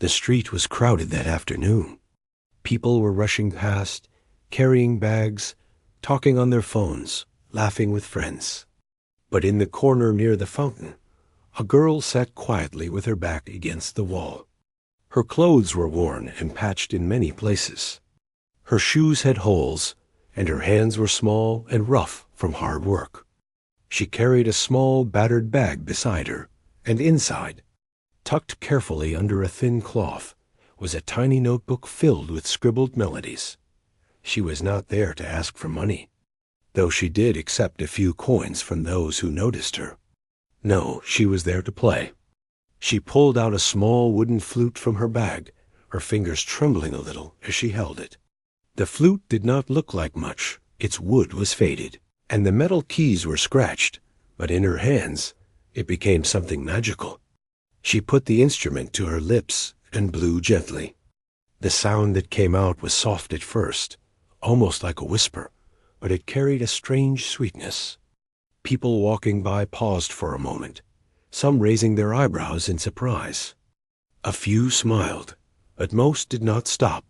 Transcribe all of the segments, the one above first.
The street was crowded that afternoon. People were rushing past, carrying bags, talking on their phones, laughing with friends. But in the corner near the fountain, a girl sat quietly with her back against the wall. Her clothes were worn and patched in many places. Her shoes had holes, and her hands were small and rough from hard work. She carried a small battered bag beside her, and inside, tucked carefully under a thin cloth, was a tiny notebook filled with scribbled melodies. She was not there to ask for money, though she did accept a few coins from those who noticed her. No, she was there to play. She pulled out a small wooden flute from her bag, her fingers trembling a little as she held it. The flute did not look like much. Its wood was faded, and the metal keys were scratched, but in her hands it became something magical. She put the instrument to her lips and blew gently. The sound that came out was soft at first, almost like a whisper, but it carried a strange sweetness. People walking by paused for a moment, some raising their eyebrows in surprise. A few smiled, but most did not stop.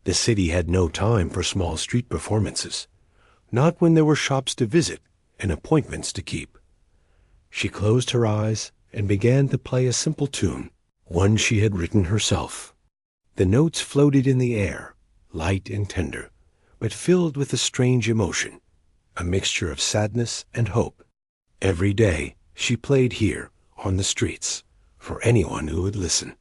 The city had no time for small street performances, not when there were shops to visit and appointments to keep. She closed her eyes and began to play a simple tune, one she had written herself. The notes floated in the air, light and tender, but filled with a strange emotion, a mixture of sadness and hope. Every day she played here, on the streets, for anyone who would listen.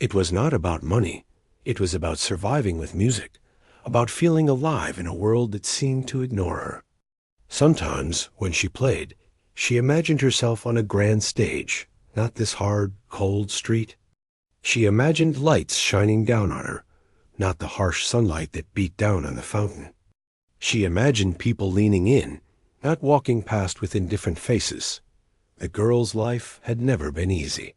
It was not about money. It was about surviving with music, about feeling alive in a world that seemed to ignore her. Sometimes, when she played, she imagined herself on a grand stage, not this hard, cold street. She imagined lights shining down on her, not the harsh sunlight that beat down on the fountain. She imagined people leaning in, not walking past with indifferent faces. The girl's life had never been easy.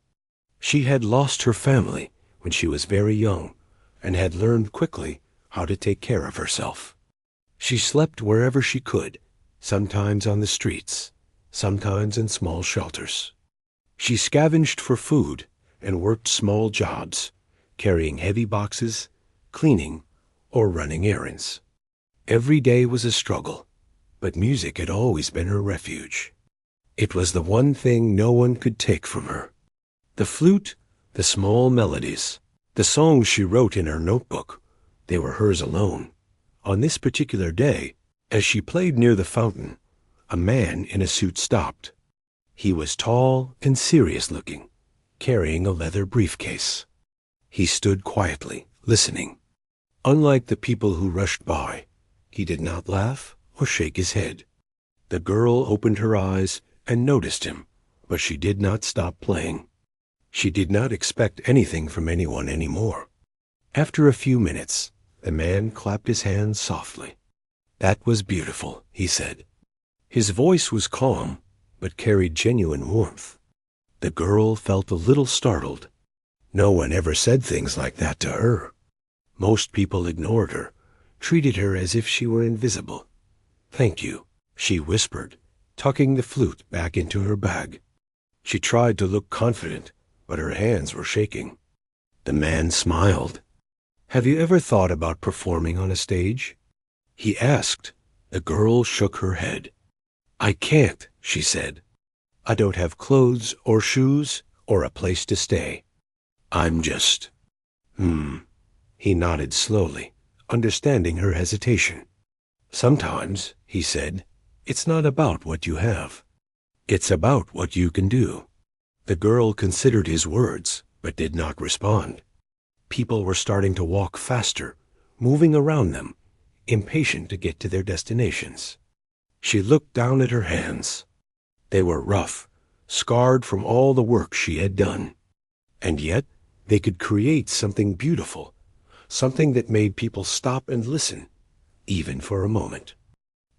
She had lost her family when she was very young, and had learned quickly how to take care of herself. She slept wherever she could, sometimes on the streets, sometimes in small shelters. She scavenged for food and worked small jobs, carrying heavy boxes, cleaning, or running errands. Every day was a struggle, but music had always been her refuge. It was the one thing no one could take from her. The flute, the small melodies, the songs she wrote in her notebook, they were hers alone. On this particular day, as she played near the fountain, a man in a suit stopped. He was tall and serious-looking, carrying a leather briefcase. He stood quietly, listening. Unlike the people who rushed by, he did not laugh or shake his head. The girl opened her eyes and noticed him, but she did not stop playing. She did not expect anything from anyone anymore. After a few minutes, the man clapped his hands softly. "That was beautiful," he said. His voice was calm, but carried genuine warmth. The girl felt a little startled. No one ever said things like that to her. Most people ignored her, treated her as if she were invisible. "Thank you," she whispered, tucking the flute back into her bag. She tried to look confident, but her hands were shaking. The man smiled. "Have you ever thought about performing on a stage?" he asked. The girl shook her head. "I can't," she said. "I don't have clothes or shoes or a place to stay. I'm just—" He nodded slowly, understanding her hesitation. "Sometimes," he said, "it's not about what you have. It's about what you can do." The girl considered his words, but did not respond. People were starting to walk faster, moving around them, impatient to get to their destinations. She looked down at her hands. They were rough, scarred from all the work she had done. And yet they could create something beautiful, something that made people stop and listen, even for a moment.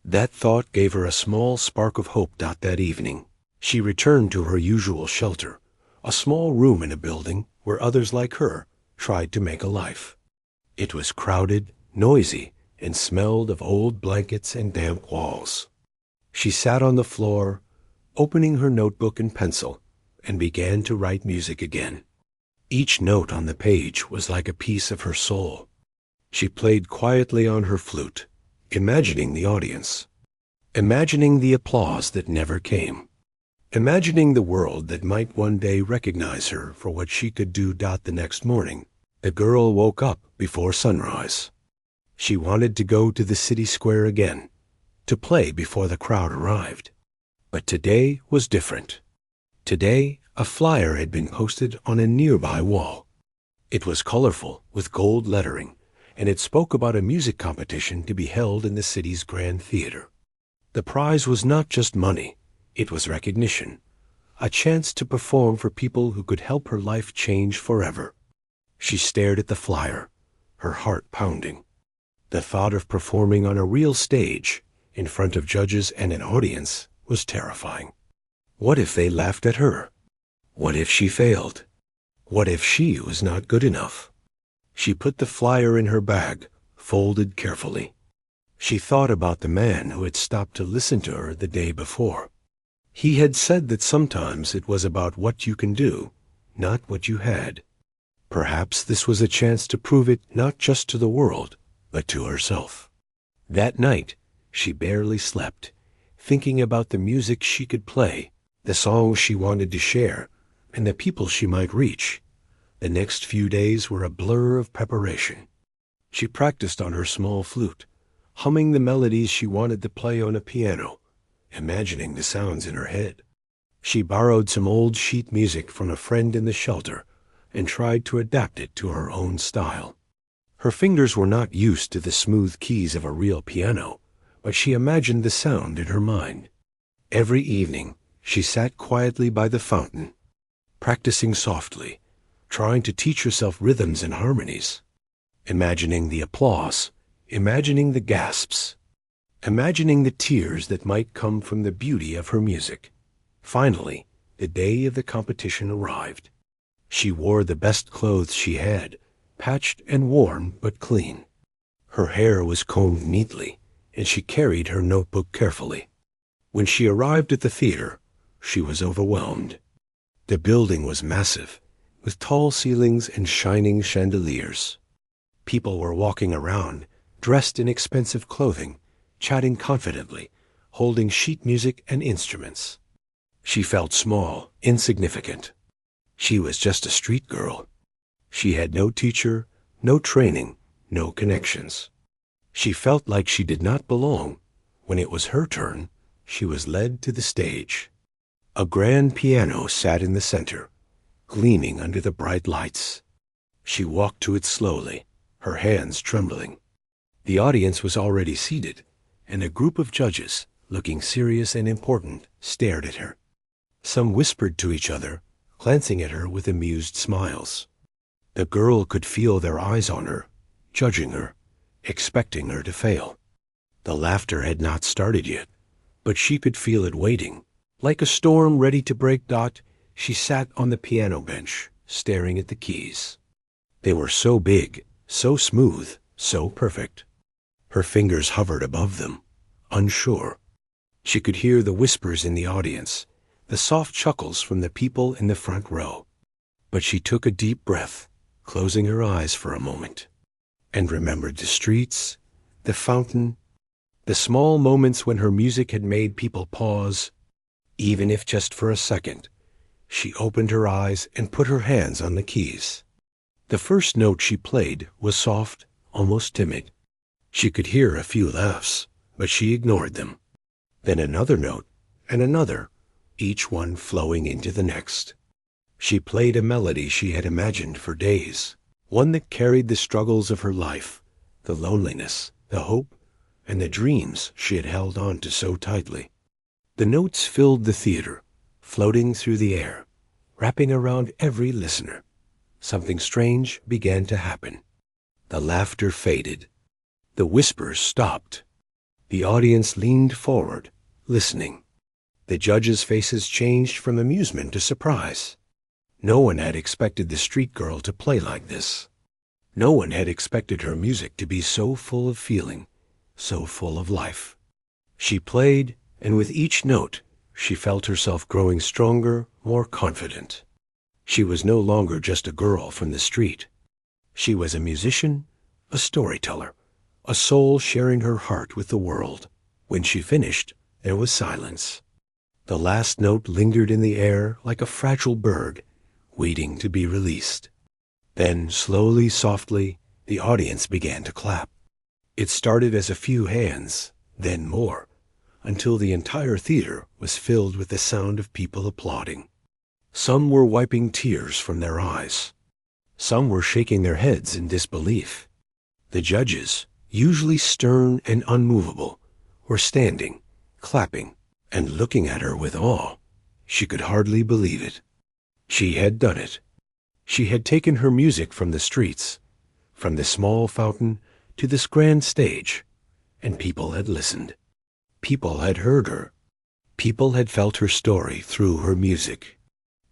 That thought gave her a small spark of hope. That evening, she returned to her usual shelter, a small room in a building where others like her tried to make a life. It was crowded, noisy, and smelled of old blankets and damp walls. She sat on the floor, opening her notebook and pencil, and began to write music again. Each note on the page was like a piece of her soul. She played quietly on her flute, imagining the audience, imagining the applause that never came, imagining the world that might one day recognize her for what she could do. The next morning, the girl woke up before sunrise. She wanted to go to the city square again, to play before the crowd arrived. But today was different. Today, a flyer had been posted on a nearby wall. It was colorful with gold lettering, and it spoke about a music competition to be held in the city's Grand Theater. The prize was not just money, it was recognition, a chance to perform for people who could help her life change forever. She stared at the flyer, her heart pounding. The thought of performing on a real stage, in front of judges and an audience, was terrifying. What if they laughed at her? What if she failed? What if she was not good enough? She put the flyer in her bag, folded carefully. She thought about the man who had stopped to listen to her the day before. He had said that sometimes it was about what you can do, not what you had. Perhaps this was a chance to prove it not just to the world, but to herself. That night, she barely slept, thinking about the music she could play, the songs she wanted to share, and the people she might reach. The next few days were a blur of preparation. She practiced on her small flute, humming the melodies she wanted to play on a piano, imagining the sounds in her head. She borrowed some old sheet music from a friend in the shelter and tried to adapt it to her own style. Her fingers were not used to the smooth keys of a real piano, but she imagined the sound in her mind. Every evening, she sat quietly by the fountain, practicing softly, trying to teach herself rhythms and harmonies, imagining the applause, imagining the gasps, imagining the tears that might come from the beauty of her music. Finally, the day of the competition arrived. She wore the best clothes she had, patched and worn but clean. Her hair was combed neatly, and she carried her notebook carefully. When she arrived at the theater, she was overwhelmed. The building was massive, with tall ceilings and shining chandeliers. People were walking around, dressed in expensive clothing, chatting confidently, holding sheet music and instruments. She felt small, insignificant. She was just a street girl. She had no teacher, no training, no connections. She felt like she did not belong. When it was her turn, she was led to the stage. A grand piano sat in the center, gleaming under the bright lights. She walked to it slowly, her hands trembling. The audience was already seated, and a group of judges, looking serious and important, stared at her. Some whispered to each other, glancing at her with amused smiles. The girl could feel their eyes on her, judging her, expecting her to fail. The laughter had not started yet, but she could feel it waiting. Like a storm ready to break. She sat on the piano bench, staring at the keys. They were so big, so smooth, so perfect. Her fingers hovered above them, unsure. She could hear the whispers in the audience, the soft chuckles from the people in the front row. But she took a deep breath, closing her eyes for a moment, and remembered the streets, the fountain, the small moments when her music had made people pause. Even if just for a second, she opened her eyes and put her hands on the keys. The first note she played was soft, almost timid. She could hear a few laughs, but she ignored them. Then another note, and another, each one flowing into the next. She played a melody she had imagined for days, one that carried the struggles of her life, the loneliness, the hope, and the dreams she had held on to so tightly. The notes filled the theater, floating through the air, wrapping around every listener. Something strange began to happen. The laughter faded. The whispers stopped. The audience leaned forward, listening. The judges' faces changed from amusement to surprise. No one had expected the street girl to play like this. No one had expected her music to be so full of feeling, so full of life. She played, and with each note, she felt herself growing stronger, more confident. She was no longer just a girl from the street. She was a musician, a storyteller, a soul sharing her heart with the world. When she finished, there was silence. The last note lingered in the air like a fragile bird, waiting to be released. Then, slowly, softly, the audience began to clap. It started as a few hands, then more, until the entire theater was filled with the sound of people applauding. Some were wiping tears from their eyes. Some were shaking their heads in disbelief. The judges, usually stern and unmovable, were standing, clapping, and looking at her with awe. She could hardly believe it. She had done it. She had taken her music from the streets, from the small fountain to this grand stage, and people had listened. People had heard her. People had felt her story through her music.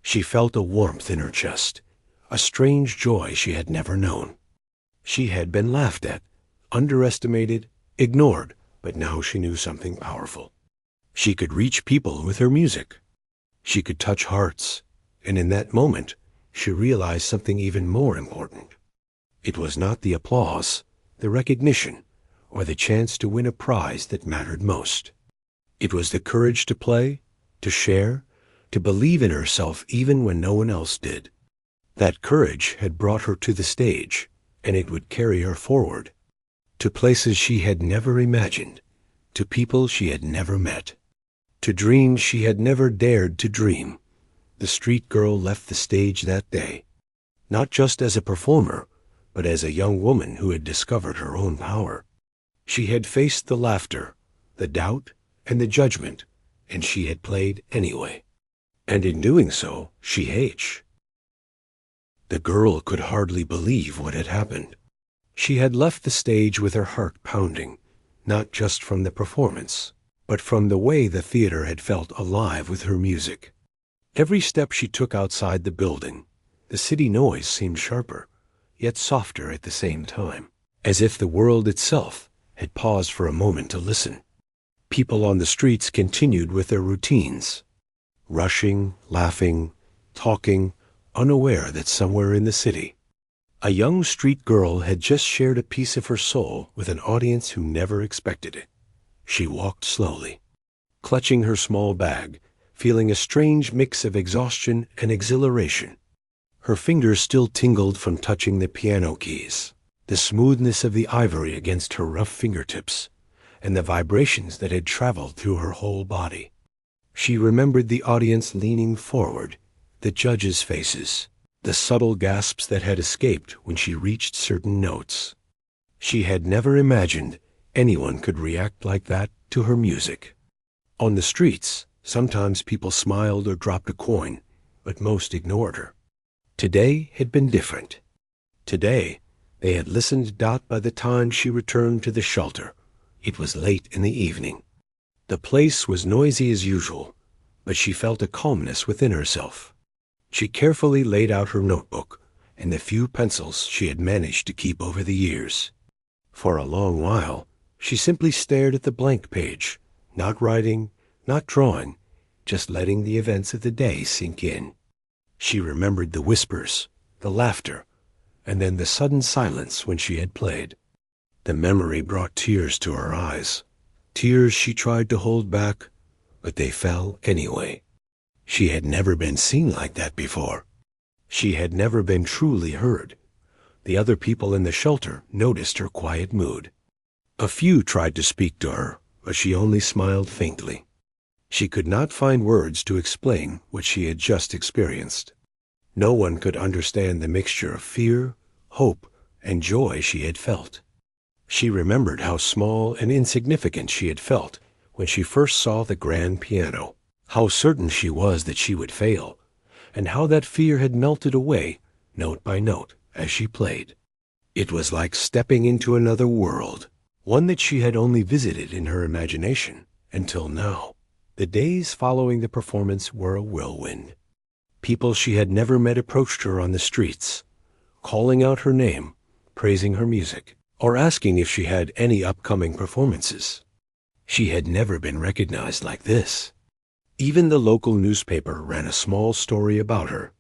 She felt a warmth in her chest, a strange joy she had never known. She had been laughed at, underestimated, ignored, but now she knew something powerful. She could reach people with her music. She could touch hearts, and in that moment, she realized something even more important. It was not the applause, the recognition, or the chance to win a prize that mattered most. It was the courage to play, to share, to believe in herself even when no one else did. That courage had brought her to the stage, and it would carry her forward, to places she had never imagined, to people she had never met, to dreams she had never dared to dream. The street girl left the stage that day, not just as a performer, but as a young woman who had discovered her own power. She had faced the laughter, the doubt, and the judgment, and she had played anyway. And in doing so, the girl could hardly believe what had happened. She had left the stage with her heart pounding, not just from the performance, but from the way the theater had felt alive with her music. Every step she took outside the building, the city noise seemed sharper, yet softer at the same time, as if the world itself had paused for a moment to listen. People on the streets continued with their routines, rushing, laughing, talking, unaware that somewhere in the city, a young street girl had just shared a piece of her soul with an audience who never expected it. She walked slowly, clutching her small bag, feeling a strange mix of exhaustion and exhilaration. Her fingers still tingled from touching the piano keys, the smoothness of the ivory against her rough fingertips, and the vibrations that had traveled through her whole body. She remembered the audience leaning forward, the judges' faces, the subtle gasps that had escaped when she reached certain notes. She had never imagined anyone could react like that to her music. On the streets, sometimes people smiled or dropped a coin, but most ignored her. Today had been different. Today, they had listened. By the time she returned to the shelter, it was late in the evening. The place was noisy as usual, but she felt a calmness within herself. She carefully laid out her notebook and the few pencils she had managed to keep over the years. For a long while, she simply stared at the blank page, not writing, not drawing, just letting the events of the day sink in. She remembered the whispers, the laughter, and then the sudden silence when she had played. The memory brought tears to her eyes, tears she tried to hold back, but they fell anyway. She had never been seen like that before. She had never been truly heard. The other people in the shelter noticed her quiet mood. A few tried to speak to her, but she only smiled faintly. She could not find words to explain what she had just experienced. No one could understand the mixture of fear, hope, and joy she had felt. She remembered how small and insignificant she had felt when she first saw the grand piano, how certain she was that she would fail, and how that fear had melted away, note by note, as she played. It was like stepping into another world, one that she had only visited in her imagination until now. The days following the performance were a whirlwind. People she had never met approached her on the streets, calling out her name, praising her music, or asking if she had any upcoming performances. She had never been recognized like this. Even the local newspaper ran a small story about her.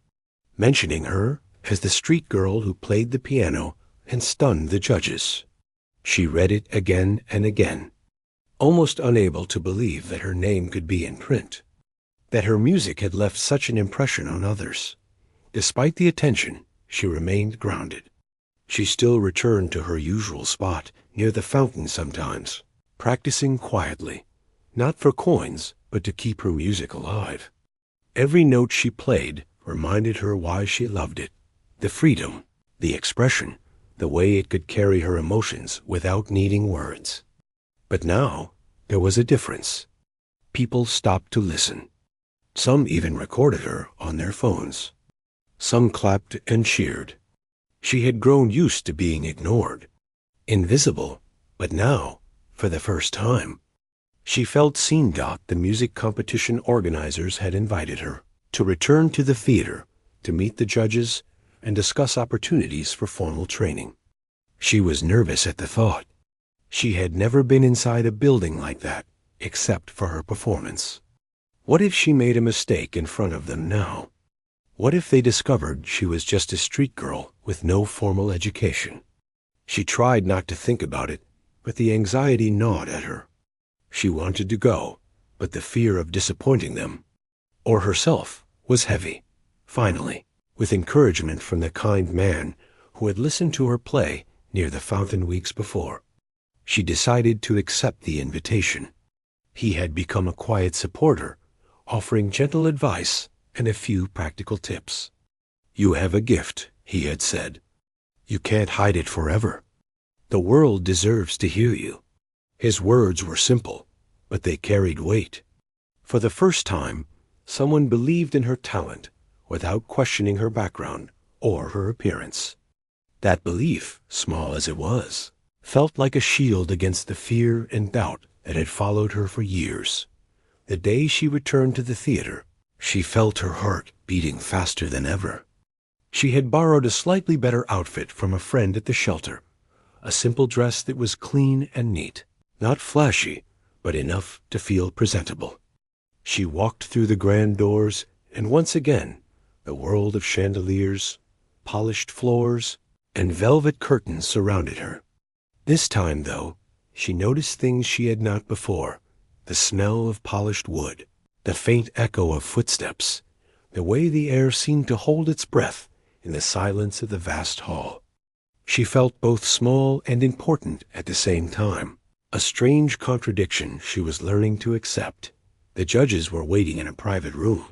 mentioning her as the street girl who played the piano and stunned the judges. She read it again and again, almost unable to believe that her name could be in print, that her music had left such an impression on others. Despite the attention, she remained grounded. She still returned to her usual spot near the fountain sometimes, practicing quietly, not for coins, but to keep her music alive. Every note she played reminded her why she loved it, the freedom, the expression, the way it could carry her emotions without needing words. But now, there was a difference. People stopped to listen. Some even recorded her on their phones. Some clapped and cheered. She had grown used to being ignored, invisible, but now, for the first time, she felt seen. The music competition organizers had invited her to return to the theater to meet the judges and discuss opportunities for formal training. She was nervous at the thought. She had never been inside a building like that, except for her performance. What if she made a mistake in front of them now? What if they discovered she was just a street girl with no formal education? She tried not to think about it, but the anxiety gnawed at her. She wanted to go, but the fear of disappointing them, or herself, was heavy. Finally, with encouragement from the kind man who had listened to her play near the fountain weeks before, she decided to accept the invitation. He had become a quiet supporter, offering gentle advice and a few practical tips. "You have a gift," he had said. "You can't hide it forever. The world deserves to hear you." His words were simple, but they carried weight. For the first time, someone believed in her talent without questioning her background or her appearance. That belief, small as it was, felt like a shield against the fear and doubt that had followed her for years. The day she returned to the theater, she felt her heart beating faster than ever. She had borrowed a slightly better outfit from a friend at the shelter, a simple dress that was clean and neat, not flashy, but enough to feel presentable. She walked through the grand doors, and once again, the world of chandeliers, polished floors, and velvet curtains surrounded her. This time, though, she noticed things she had not before: the smell of polished wood, the faint echo of footsteps, the way the air seemed to hold its breath in the silence of the vast hall. She felt both small and important at the same time, a strange contradiction she was learning to accept. The judges were waiting in a private room.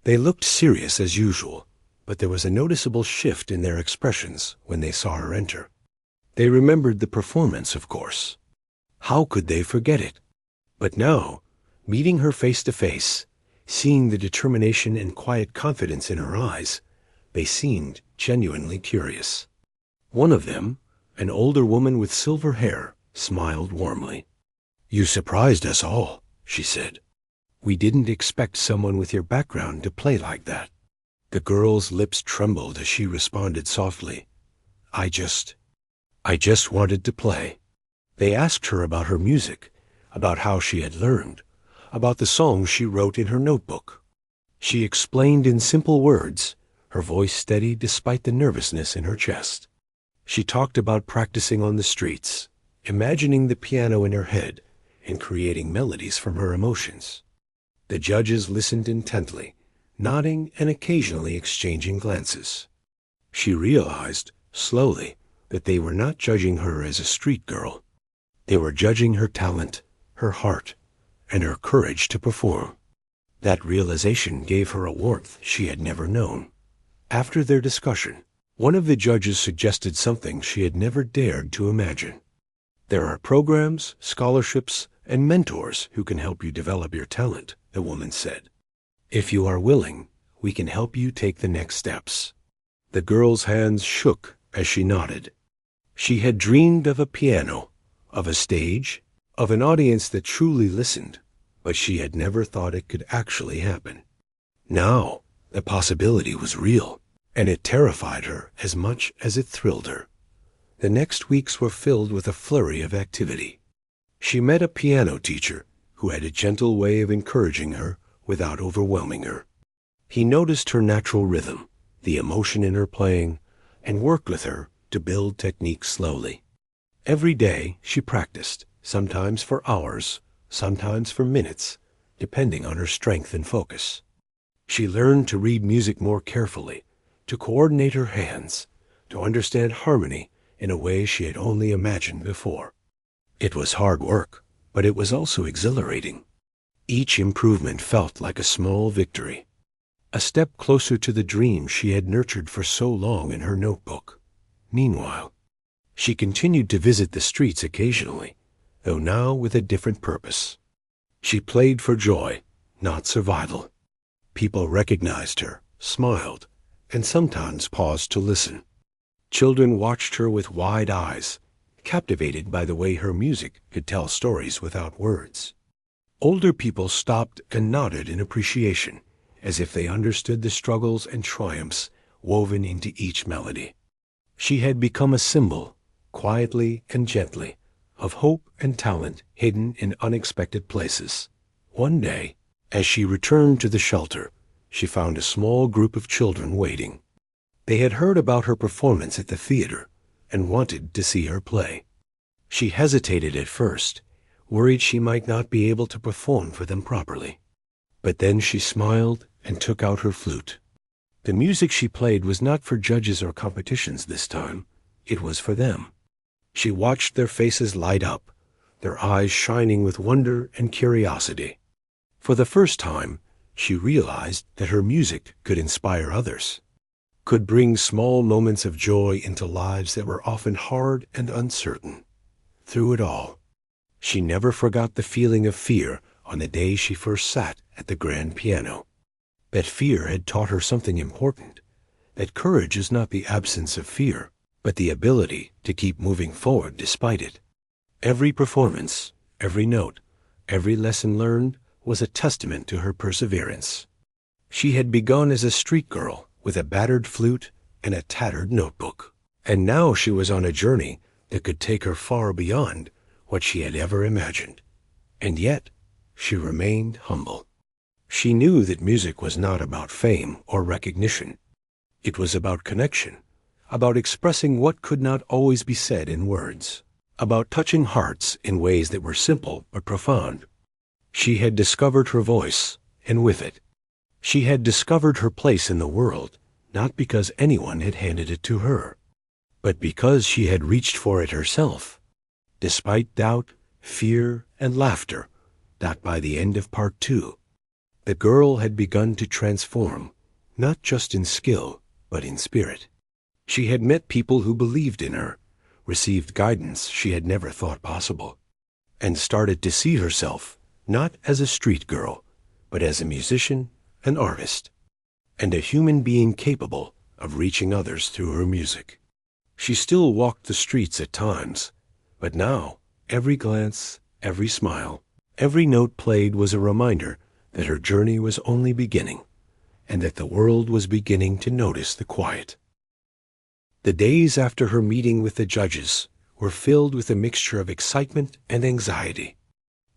They looked serious as usual, but there was a noticeable shift in their expressions when they saw her enter. They remembered the performance, of course. How could they forget it? But now, meeting her face to face, seeing the determination and quiet confidence in her eyes, they seemed genuinely curious. One of them, an older woman with silver hair, smiled warmly. "You surprised us all," she said. "We didn't expect someone with your background to play like that." The girl's lips trembled as she responded softly, I just wanted to play." They asked her about her music, about how she had learned, about the songs she wrote in her notebook. She explained in simple words, her voice steady despite the nervousness in her chest. She talked about practicing on the streets, imagining the piano in her head, and creating melodies from her emotions. The judges listened intently, nodding and occasionally exchanging glances. She realized, slowly, that they were not judging her as a street girl. They were judging her talent, her heart, and her courage to perform. That realization gave her a warmth she had never known. After their discussion, one of the judges suggested something she had never dared to imagine. "There are programs, scholarships, and mentors who can help you develop your talent," the woman said. "If you are willing, we can help you take the next steps." The girl's hands shook as she nodded. She had dreamed of a piano, of a stage, of an audience that truly listened, but she had never thought it could actually happen. Now, the possibility was real, and it terrified her as much as it thrilled her. The next weeks were filled with a flurry of activity. She met a piano teacher who had a gentle way of encouraging her without overwhelming her. He noticed her natural rhythm, the emotion in her playing, and worked with her to build technique slowly. Every day she practiced, sometimes for hours, sometimes for minutes, depending on her strength and focus. She learned to read music more carefully, to coordinate her hands, to understand harmony in a way she had only imagined before. It was hard work, but it was also exhilarating. Each improvement felt like a small victory, a step closer to the dream she had nurtured for so long in her notebook. Meanwhile, she continued to visit the streets occasionally, though now with a different purpose. She played for joy, not survival. People recognized her, smiled, and sometimes paused to listen. Children watched her with wide eyes, captivated by the way her music could tell stories without words. Older people stopped and nodded in appreciation, as if they understood the struggles and triumphs woven into each melody. She had become a symbol, quietly and gently, of hope and talent hidden in unexpected places. One day, as she returned to the shelter, she found a small group of children waiting. They had heard about her performance at the theater and wanted to see her play. She hesitated at first, worried she might not be able to perform for them properly. But then she smiled and took out her flute. The music she played was not for judges or competitions this time. It was for them. She watched their faces light up, their eyes shining with wonder and curiosity. For the first time, she realized that her music could inspire others, could bring small moments of joy into lives that were often hard and uncertain. Through it all, she never forgot the feeling of fear on the day she first sat at the grand piano. That fear had taught her something important, that courage is not the absence of fear, but the ability to keep moving forward despite it. Every performance, every note, every lesson learned was a testament to her perseverance. She had begun as a street girl with a battered flute and a tattered notebook, and now she was on a journey that could take her far beyond what she had ever imagined. And yet, she remained humble. She knew that music was not about fame or recognition. It was about connection, about expressing what could not always be said in words, about touching hearts in ways that were simple but profound. She had discovered her voice, and with it, she had discovered her place in the world, not because anyone had handed it to her, but because she had reached for it herself. Despite doubt, fear, and laughter, that by the end of part 2, the girl had begun to transform, not just in skill, but in spirit. She had met people who believed in her, received guidance she had never thought possible, and started to see herself not as a street girl, but as a musician, an artist, and a human being capable of reaching others through her music. She still walked the streets at times, but now every glance, every smile, every note played was a reminder that her journey was only beginning, and that the world was beginning to notice the quiet. The days after her meeting with the judges were filled with a mixture of excitement and anxiety.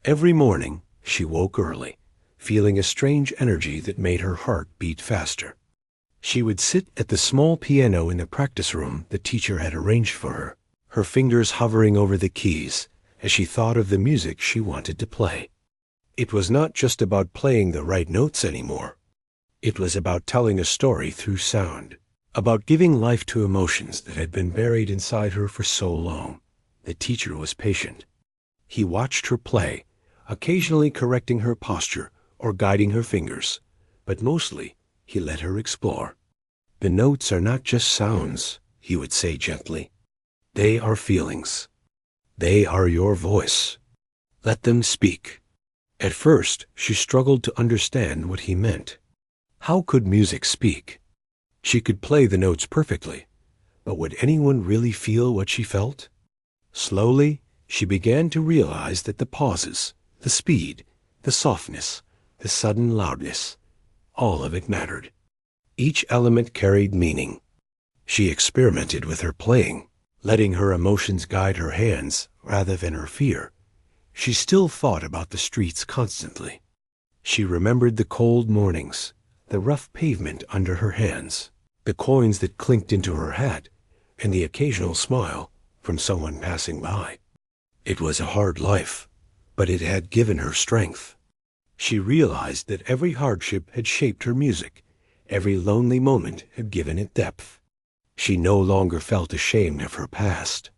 Every morning she woke early, feeling a strange energy that made her heart beat faster. She would sit at the small piano in the practice room the teacher had arranged for her fingers hovering over the keys as she thought of the music she wanted to play. It was not just about playing the right notes anymore. It was about telling a story through sound, about giving life to emotions that had been buried inside her for so long. The teacher was patient. He watched her play, occasionally correcting her posture or guiding her fingers, but mostly he let her explore. "The notes are not just sounds," he would say gently. "They are feelings. They are your voice. Let them speak." At first, she struggled to understand what he meant. How could music speak? She could play the notes perfectly, but would anyone really feel what she felt? Slowly, she began to realize that the pauses, the speed, the softness, the sudden loudness, all of it mattered. Each element carried meaning. She experimented with her playing, letting her emotions guide her hands rather than her fear. She still thought about the streets constantly. She remembered the cold mornings, the rough pavement under her hands, the coins that clinked into her hat, and the occasional smile from someone passing by. It was a hard life, but it had given her strength. She realized that every hardship had shaped her music, every lonely moment had given it depth. She no longer felt ashamed of her past.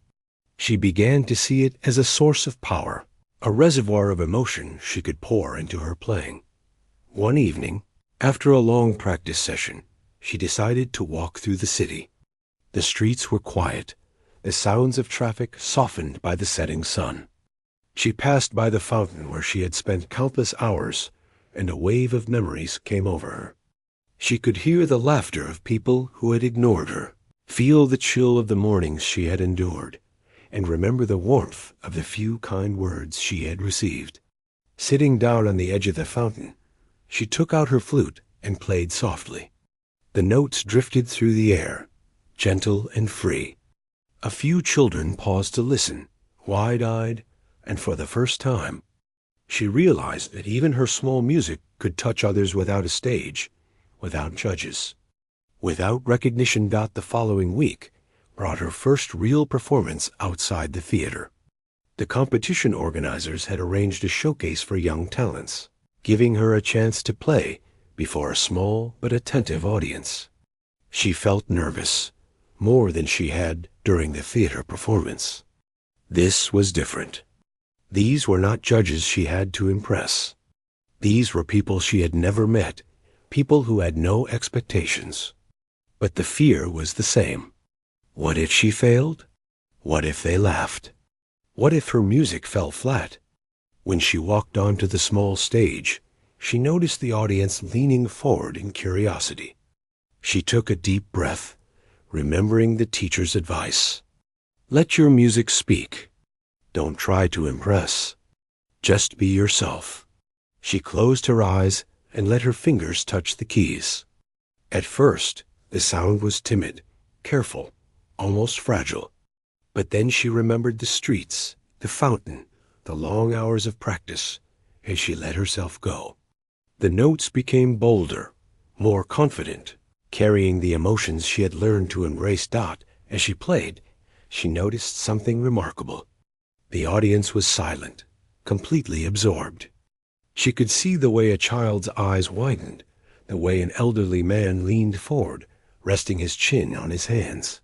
She began to see it as a source of power, a reservoir of emotion she could pour into her playing. One evening, after a long practice session, she decided to walk through the city. The streets were quiet, the sounds of traffic softened by the setting sun. She passed by the fountain where she had spent countless hours, and a wave of memories came over her. She could hear the laughter of people who had ignored her, feel the chill of the mornings she had endured, and remember the warmth of the few kind words she had received. Sitting down on the edge of the fountain, she took out her flute and played softly. The notes drifted through the air, gentle and free. A few children paused to listen, wide-eyed, and for the first time, she realized that even her small music could touch others without a stage, without judges. Without recognition, the following week brought her first real performance outside the theater. The competition organizers had arranged a showcase for young talents, giving her a chance to play before a small but attentive audience. She felt nervous, more than she had during the theater performance. This was different. These were not judges she had to impress. These were people she had never met, people who had no expectations. But the fear was the same. What if she failed? What if they laughed? What if her music fell flat? When she walked onto the small stage, she noticed the audience leaning forward in curiosity. She took a deep breath, remembering the teacher's advice. Let your music speak. Don't try to impress. Just be yourself. She closed her eyes and let her fingers touch the keys. At first, the sound was timid, careful, almost fragile. But then she remembered the streets, the fountain, the long hours of practice, and she let herself go. The notes became bolder, more confident, carrying the emotions she had learned to embrace. As she played, she noticed something remarkable. The audience was silent, completely absorbed. She could see the way a child's eyes widened, the way an elderly man leaned forward, resting his chin on his hands.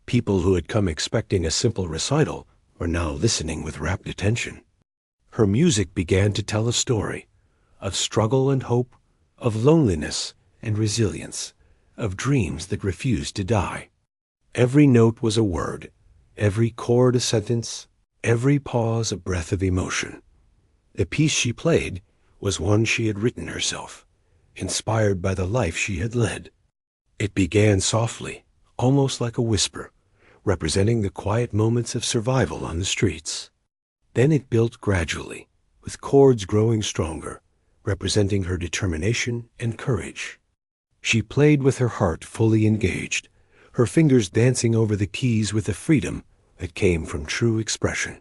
People who had come expecting a simple recital were now listening with rapt attention. Her music began to tell a story of struggle and hope, of loneliness and resilience, of dreams that refused to die. Every note was a word, every chord a sentence, every pause a breath of emotion. The piece she played was one she had written herself, inspired by the life she had led. It began softly, almost like a whisper, representing the quiet moments of survival on the streets. Then it built gradually, with chords growing stronger, representing her determination and courage. She played with her heart fully engaged, her fingers dancing over the keys with a freedom that came from true expression.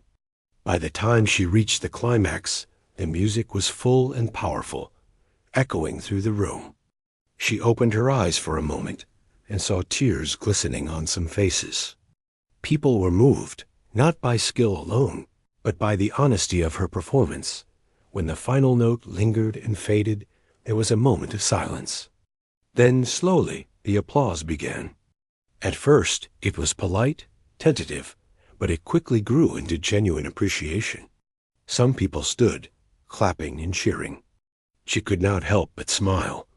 By the time she reached the climax, the music was full and powerful, echoing through the room. She opened her eyes for a moment and saw tears glistening on some faces. People were moved, not by skill alone, but by the honesty of her performance. When the final note lingered and faded, there was a moment of silence. Then, slowly, the applause began. At first, it was polite, tentative, but it quickly grew into genuine appreciation. Some people stood, clapping and cheering. She could not help but smile,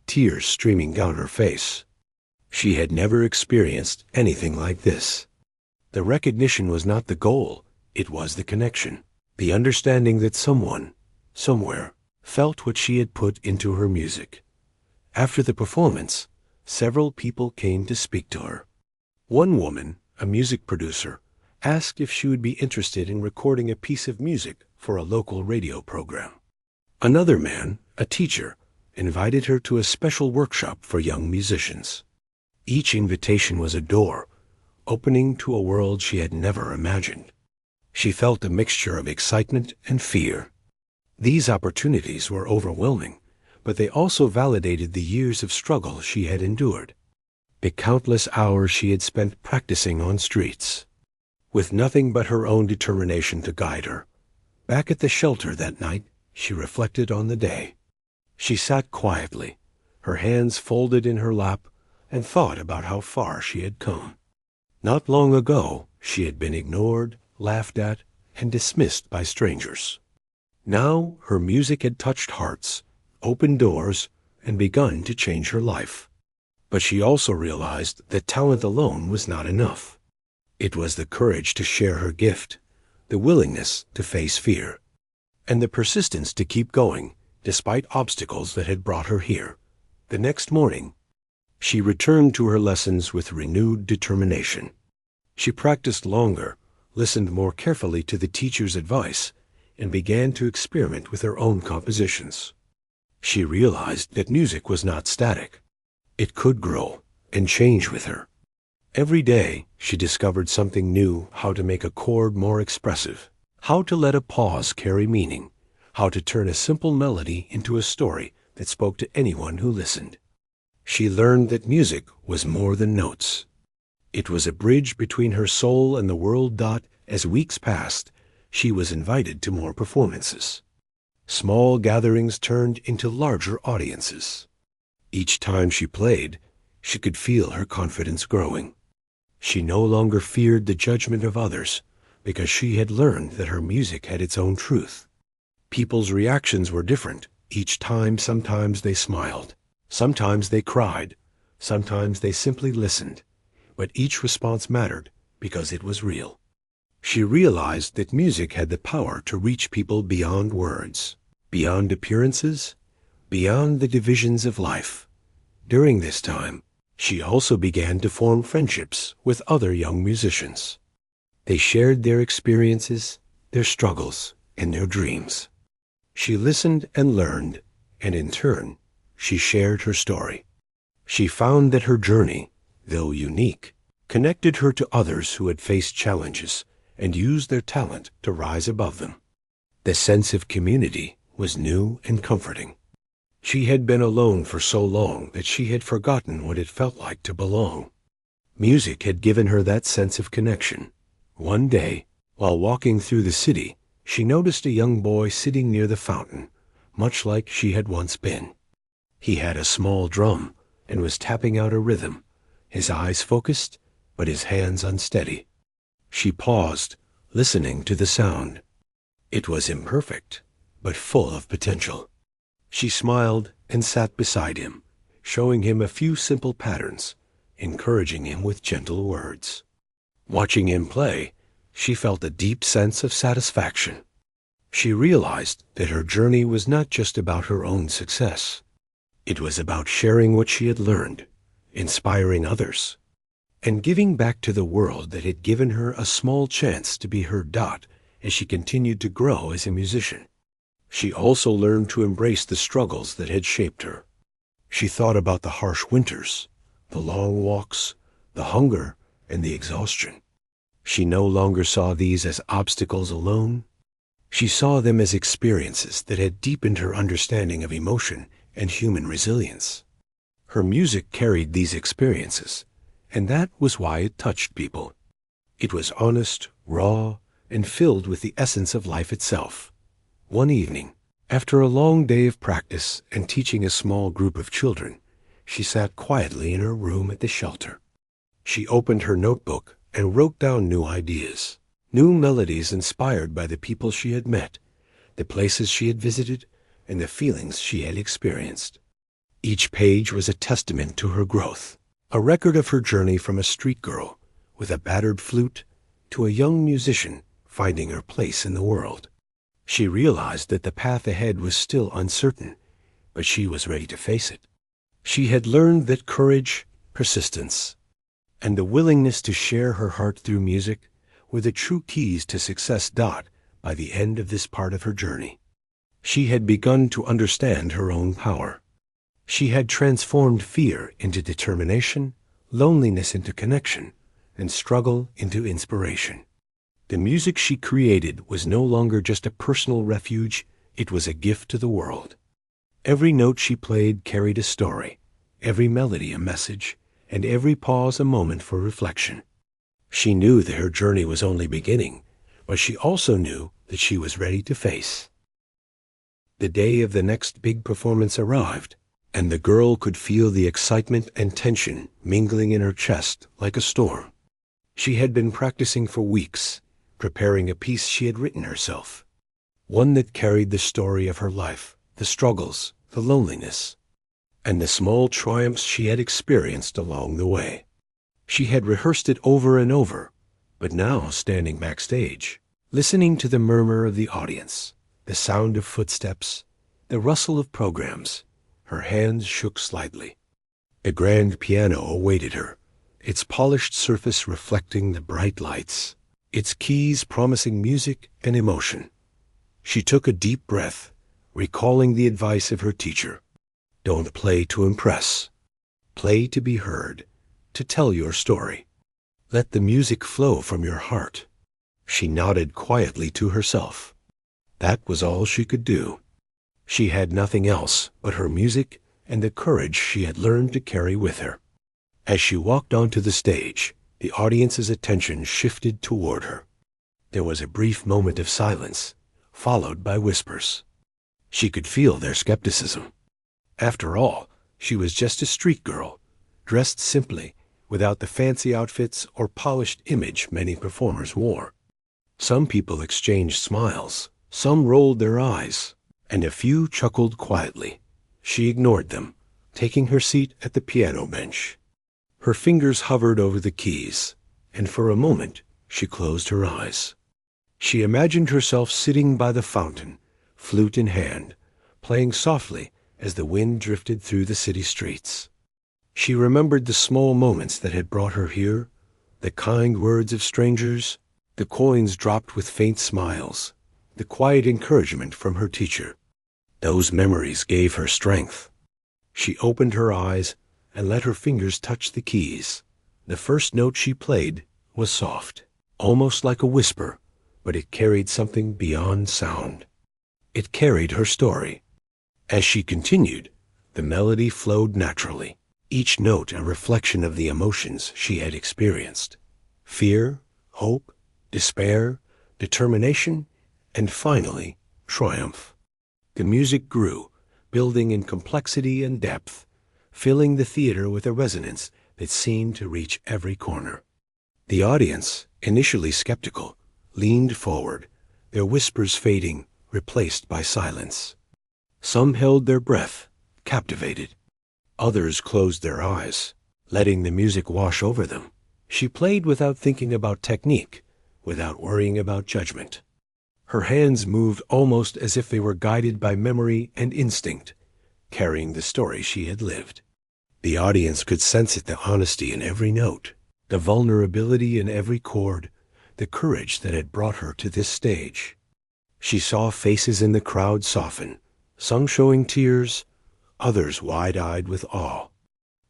tears streaming down her face. She had never experienced anything like this. The recognition was not the goal, it was the connection, the understanding that someone, somewhere, felt what she had put into her music. After the performance, several people came to speak to her. One woman, a music producer, asked if she would be interested in recording a piece of music for a local radio program. Another man, a teacher, invited her to a special workshop for young musicians. Each invitation was a door, opening to a world she had never imagined. She felt a mixture of excitement and fear. These opportunities were overwhelming, but they also validated the years of struggle she had endured. the countless hours she had spent practicing on streets. With nothing but her own determination to guide her, back at the shelter that night, she reflected on the day. She sat quietly, her hands folded in her lap, and thought about how far she had come. Not long ago, she had been ignored, laughed at, and dismissed by strangers. Now her music had touched hearts, opened doors, and begun to change her life. But she also realized that talent alone was not enough. It was the courage to share her gift, the willingness to face fear, and the persistence to keep going despite obstacles that had brought her here. The next morning, she returned to her lessons with renewed determination. She practiced longer, listened more carefully to the teacher's advice, and began to experiment with her own compositions. She realized that music was not static. It could grow and change with her. Every day, she discovered something new: how to make a chord more expressive, how to let a pause carry meaning, how to turn a simple melody into a story that spoke to anyone who listened. She learned that music was more than notes. It was a bridge between her soul and the world. As weeks passed, she was invited to more performances. Small gatherings turned into larger audiences. Each time she played, she could feel her confidence growing. She no longer feared the judgment of others because she had learned that her music had its own truth. People's reactions were different each time. Sometimes they smiled, sometimes they cried, sometimes they simply listened, but each response mattered because it was real. She realized that music had the power to reach people beyond words, beyond appearances, beyond the divisions of life. During this time, she also began to form friendships with other young musicians. They shared their experiences, their struggles, and their dreams. She listened and learned, and in turn, she shared her story. She found that her journey, though unique, connected her to others who had faced challenges and used their talent to rise above them. The sense of community was new and comforting. She had been alone for so long that she had forgotten what it felt like to belong. Music had given her that sense of connection. One day, while walking through the city, she noticed a young boy sitting near the fountain, much like she had once been. He had a small drum and was tapping out a rhythm, his eyes focused, but his hands unsteady. She paused, listening to the sound. It was imperfect, but full of potential. She smiled and sat beside him, showing him a few simple patterns, encouraging him with gentle words. Watching him play, she felt a deep sense of satisfaction. She realized that her journey was not just about her own success. It was about sharing what she had learned, inspiring others, and giving back to the world that had given her a small chance to be heard. As she continued to grow as a musician, she also learned to embrace the struggles that had shaped her. She thought about the harsh winters, the long walks, the hunger, and the exhaustion. She no longer saw these as obstacles alone. She saw them as experiences that had deepened her understanding of emotion and human resilience. Her music carried these experiences, and that was why it touched people. It was honest, raw, and filled with the essence of life itself. One evening, after a long day of practice and teaching a small group of children, she sat quietly in her room at the shelter. She opened her notebook and wrote down new ideas, new melodies inspired by the people she had met, the places she had visited, and the feelings she had experienced. Each page was a testament to her growth, a record of her journey from a street girl with a battered flute to a young musician finding her place in the world. She realized that the path ahead was still uncertain, but she was ready to face it. She had learned that courage, persistence, and the willingness to share her heart through music were the true keys to success. By the end of this part of her journey, she had begun to understand her own power. She had transformed fear into determination, loneliness into connection, and struggle into inspiration. The music she created was no longer just a personal refuge, it was a gift to the world. Every note she played carried a story, every melody a message, and every pause a moment for reflection. She knew that her journey was only beginning, but she also knew that she was ready to face. The day of the next big performance arrived, and the girl could feel the excitement and tension mingling in her chest like a storm. She had been practicing for weeks, preparing a piece she had written herself, one that carried the story of her life, the struggles, the loneliness, and the small triumphs she had experienced along the way. She had rehearsed it over and over, but now standing backstage, listening to the murmur of the audience, the sound of footsteps, the rustle of programs, her hands shook slightly. The grand piano awaited her, its polished surface reflecting the bright lights, its keys promising music and emotion. She took a deep breath, recalling the advice of her teacher. Don't play to impress. Play to be heard, to tell your story. Let the music flow from your heart. She nodded quietly to herself. That was all she could do. She had nothing else but her music and the courage she had learned to carry with her. As she walked onto the stage, the audience's attention shifted toward her. There was a brief moment of silence, followed by whispers. She could feel their skepticism. After all, she was just a street girl, dressed simply, without the fancy outfits or polished image many performers wore. Some people exchanged smiles, some rolled their eyes, and a few chuckled quietly. She ignored them, taking her seat at the piano bench. Her fingers hovered over the keys, and for a moment she closed her eyes. She imagined herself sitting by the fountain, flute in hand, playing softly as the wind drifted through the city streets. She remembered the small moments that had brought her here, the kind words of strangers, the coins dropped with faint smiles, the quiet encouragement from her teacher. Those memories gave her strength. She opened her eyes and let her fingers touch the keys. The first note she played was soft, almost like a whisper, but it carried something beyond sound. It carried her story. As she continued, the melody flowed naturally, each note a reflection of the emotions she had experienced. Fear, hope, despair, determination, and finally, triumph. The music grew, building in complexity and depth, filling the theater with a resonance that seemed to reach every corner. The audience, initially skeptical, leaned forward, their whispers fading, replaced by silence. Some held their breath, captivated. Others closed their eyes, letting the music wash over them. She played without thinking about technique, without worrying about judgment. Her hands moved almost as if they were guided by memory and instinct, carrying the story she had lived. The audience could sense it, the honesty in every note, the vulnerability in every chord, the courage that had brought her to this stage. She saw faces in the crowd soften, some showing tears, others wide-eyed with awe.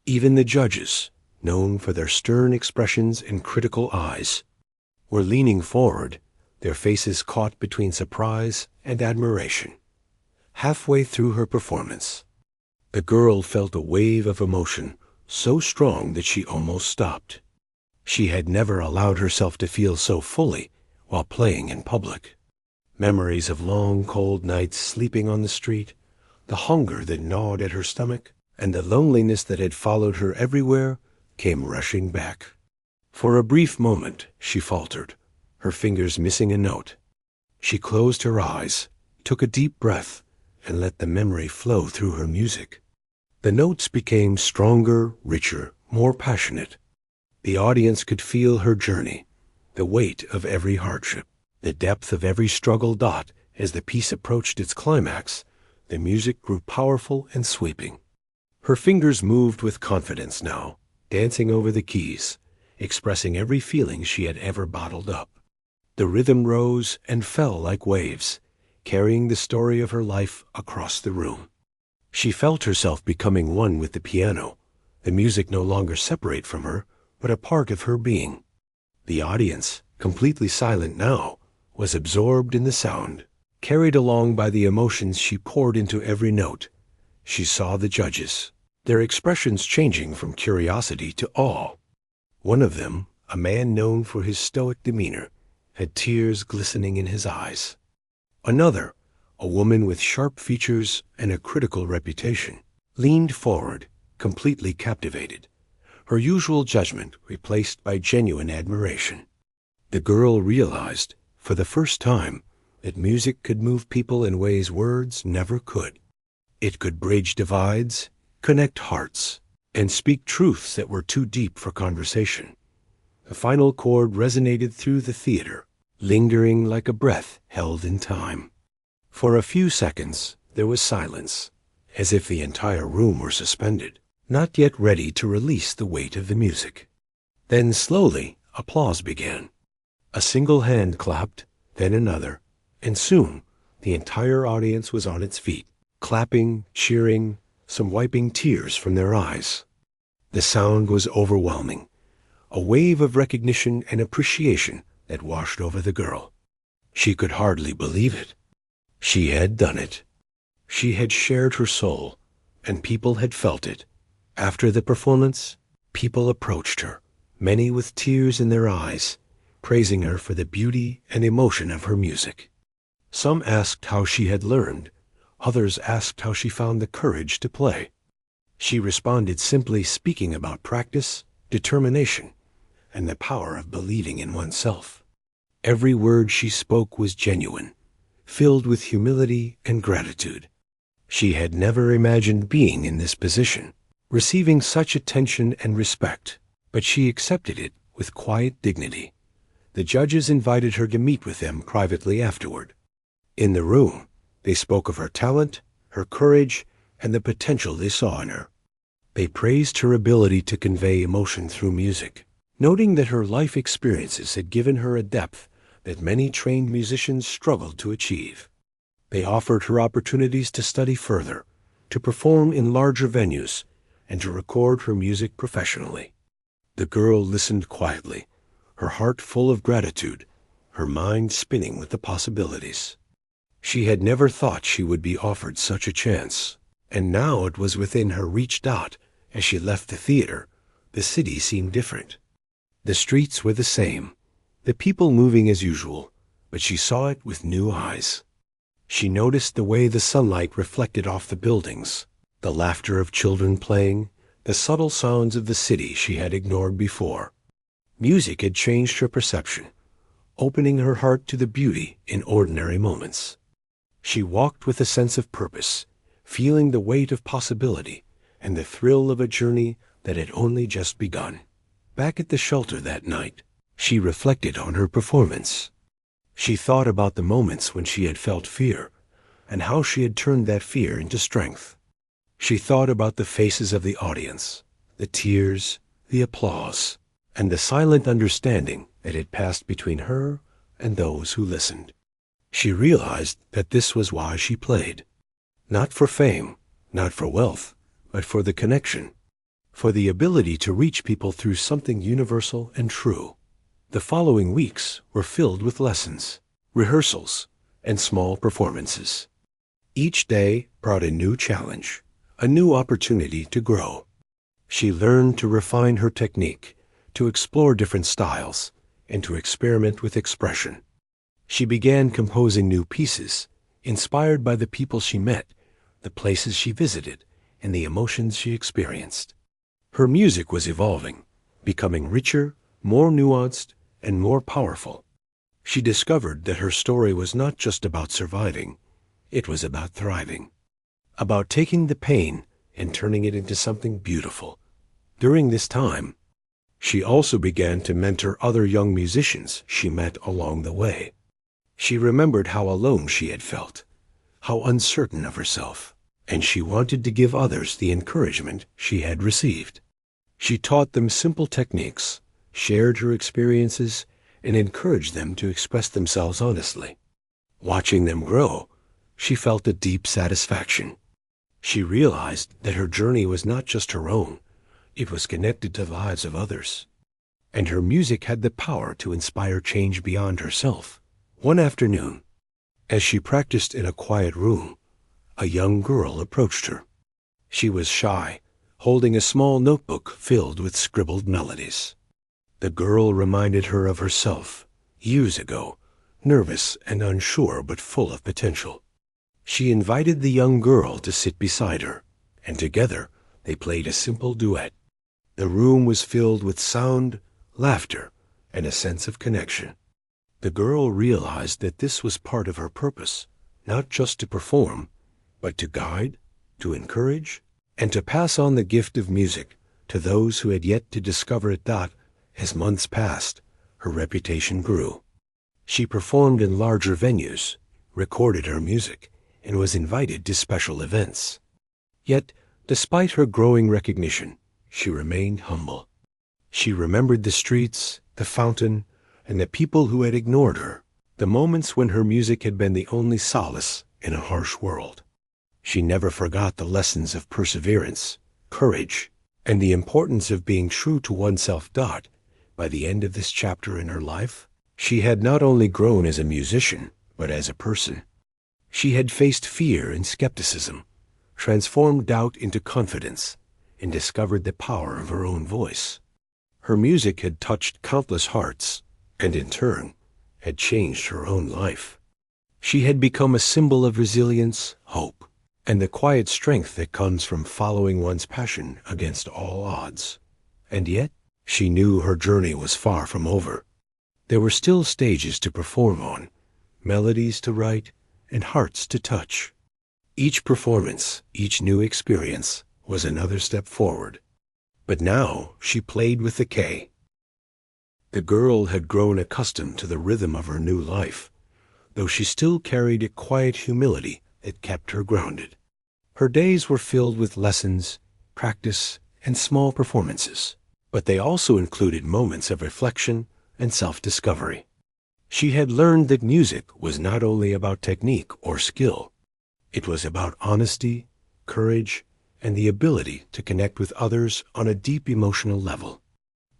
Even the judges, known for their stern expressions and critical eyes, were leaning forward, their faces caught between surprise and admiration. Halfway through her performance, the girl felt a wave of emotion so strong that she almost stopped. She had never allowed herself to feel so fully while playing in public. Memories of long, cold nights sleeping on the street, the hunger that gnawed at her stomach, and the loneliness that had followed her everywhere came rushing back. For a brief moment she faltered, her fingers missing a note. She closed her eyes, took a deep breath, and let the memory flow through her music. The notes became stronger, richer, more passionate. The audience could feel her journey, the weight of every hardship, the depth of every struggle. As the piece approached its climax, the music grew powerful and sweeping. Her fingers moved with confidence now, dancing over the keys, expressing every feeling she had ever bottled up. The rhythm rose and fell like waves, carrying the story of her life across the room. She felt herself becoming one with the piano, the music no longer separate from her, but a part of her being. The audience, completely silent now, was absorbed in the sound, carried along by the emotions she poured into every note. She saw the judges, their expressions changing from curiosity to awe. One of them, a man known for his stoic demeanor, had tears glistening in his eyes. Another, a woman with sharp features and a critical reputation, leaned forward, completely captivated, her usual judgment replaced by genuine admiration. The girl realized, for the first time, that music could move people in ways words never could. It could bridge divides, connect hearts, and speak truths that were too deep for conversation. The final chord resonated through the theater, lingering like a breath held in time. For a few seconds, there was silence, as if the entire room were suspended, not yet ready to release the weight of the music. Then slowly, applause began. A single hand clapped, then another, and soon the entire audience was on its feet, clapping, cheering, some wiping tears from their eyes. The sound was overwhelming, a wave of recognition and appreciation that washed over the girl. She could hardly believe it. She had done it. She had shared her soul, and people had felt it. After the performance, people approached her, many with tears in their eyes, praising her for the beauty and emotion of her music. Some asked how she had learned. Others asked how she found the courage to play. She responded simply speaking about practice, determination, and the power of believing in oneself. Every word she spoke was genuine, filled with humility and gratitude. She had never imagined being in this position, receiving such attention and respect, but she accepted it with quiet dignity. The judges invited her to meet with them privately afterward. In the room, they spoke of her talent, her courage, and the potential they saw in her. They praised her ability to convey emotion through music, noting that her life experiences had given her a depth that many trained musicians struggled to achieve. They offered her opportunities to study further, to perform in larger venues, and to record her music professionally. The girl listened quietly, her heart full of gratitude, her mind spinning with the possibilities. She had never thought she would be offered such a chance, and now it was within her reach. As she left the theater, the city seemed different. The streets were the same, the people moving as usual, but she saw it with new eyes. She noticed the way the sunlight reflected off the buildings, the laughter of children playing, the subtle sounds of the city she had ignored before. Music had changed her perception, opening her heart to the beauty in ordinary moments. She walked with a sense of purpose, feeling the weight of possibility and the thrill of a journey that had only just begun. Back at the shelter that night, she reflected on her performance. She thought about the moments when she had felt fear and how she had turned that fear into strength. She thought about the faces of the audience, the tears, the applause, and the silent understanding that had passed between her and those who listened. She realized that this was why she played. Not for fame, not for wealth, but for the connection, for the ability to reach people through something universal and true. The following weeks were filled with lessons, rehearsals, and small performances. Each day brought a new challenge, a new opportunity to grow. She learned to refine her technique, to explore different styles, and to experiment with expression. She began composing new pieces, inspired by the people she met, the places she visited, and the emotions she experienced. Her music was evolving, becoming richer, more nuanced, and more powerful. She discovered that her story was not just about surviving, it was about thriving, about taking the pain and turning it into something beautiful. During this time, she also began to mentor other young musicians she met along the way. She remembered how alone she had felt, how uncertain of herself, and she wanted to give others the encouragement she had received. She taught them simple techniques, shared her experiences, and encouraged them to express themselves honestly. Watching them grow, she felt a deep satisfaction. She realized that her journey was not just her own, it was connected to the lives of others. And her music had the power to inspire change beyond herself. One afternoon, as she practiced in a quiet room, a young girl approached her. She was shy, holding a small notebook filled with scribbled melodies. The girl reminded her of herself, years ago, nervous and unsure but full of potential. She invited the young girl to sit beside her, and together they played a simple duet. The room was filled with sound, laughter, and a sense of connection. The girl realized that this was part of her purpose, not just to perform, but to guide, to encourage, and to pass on the gift of music to those who had yet to discover it. As months passed, her reputation grew. She performed in larger venues, recorded her music, and was invited to special events. Yet, despite her growing recognition, she remained humble. She remembered the streets, the fountain, and the people who had ignored her, the moments when her music had been the only solace in a harsh world. She never forgot the lessons of perseverance, courage, and the importance of being true to oneself. By the end of this chapter in her life, she had not only grown as a musician, but as a person. She had faced fear and skepticism, transformed doubt into confidence, and discovered the power of her own voice. Her music had touched countless hearts, and in turn, had changed her own life. She had become a symbol of resilience, hope, and the quiet strength that comes from following one's passion against all odds. And yet, she knew her journey was far from over. There were still stages to perform on, melodies to write, and hearts to touch. Each performance, each new experience, was another step forward. But now she played with the K. The girl had grown accustomed to the rhythm of her new life, though she still carried a quiet humility that kept her grounded. Her days were filled with lessons, practice, and small performances, but they also included moments of reflection and self-discovery. She had learned that music was not only about technique or skill. It was about honesty, courage, and the ability to connect with others on a deep emotional level.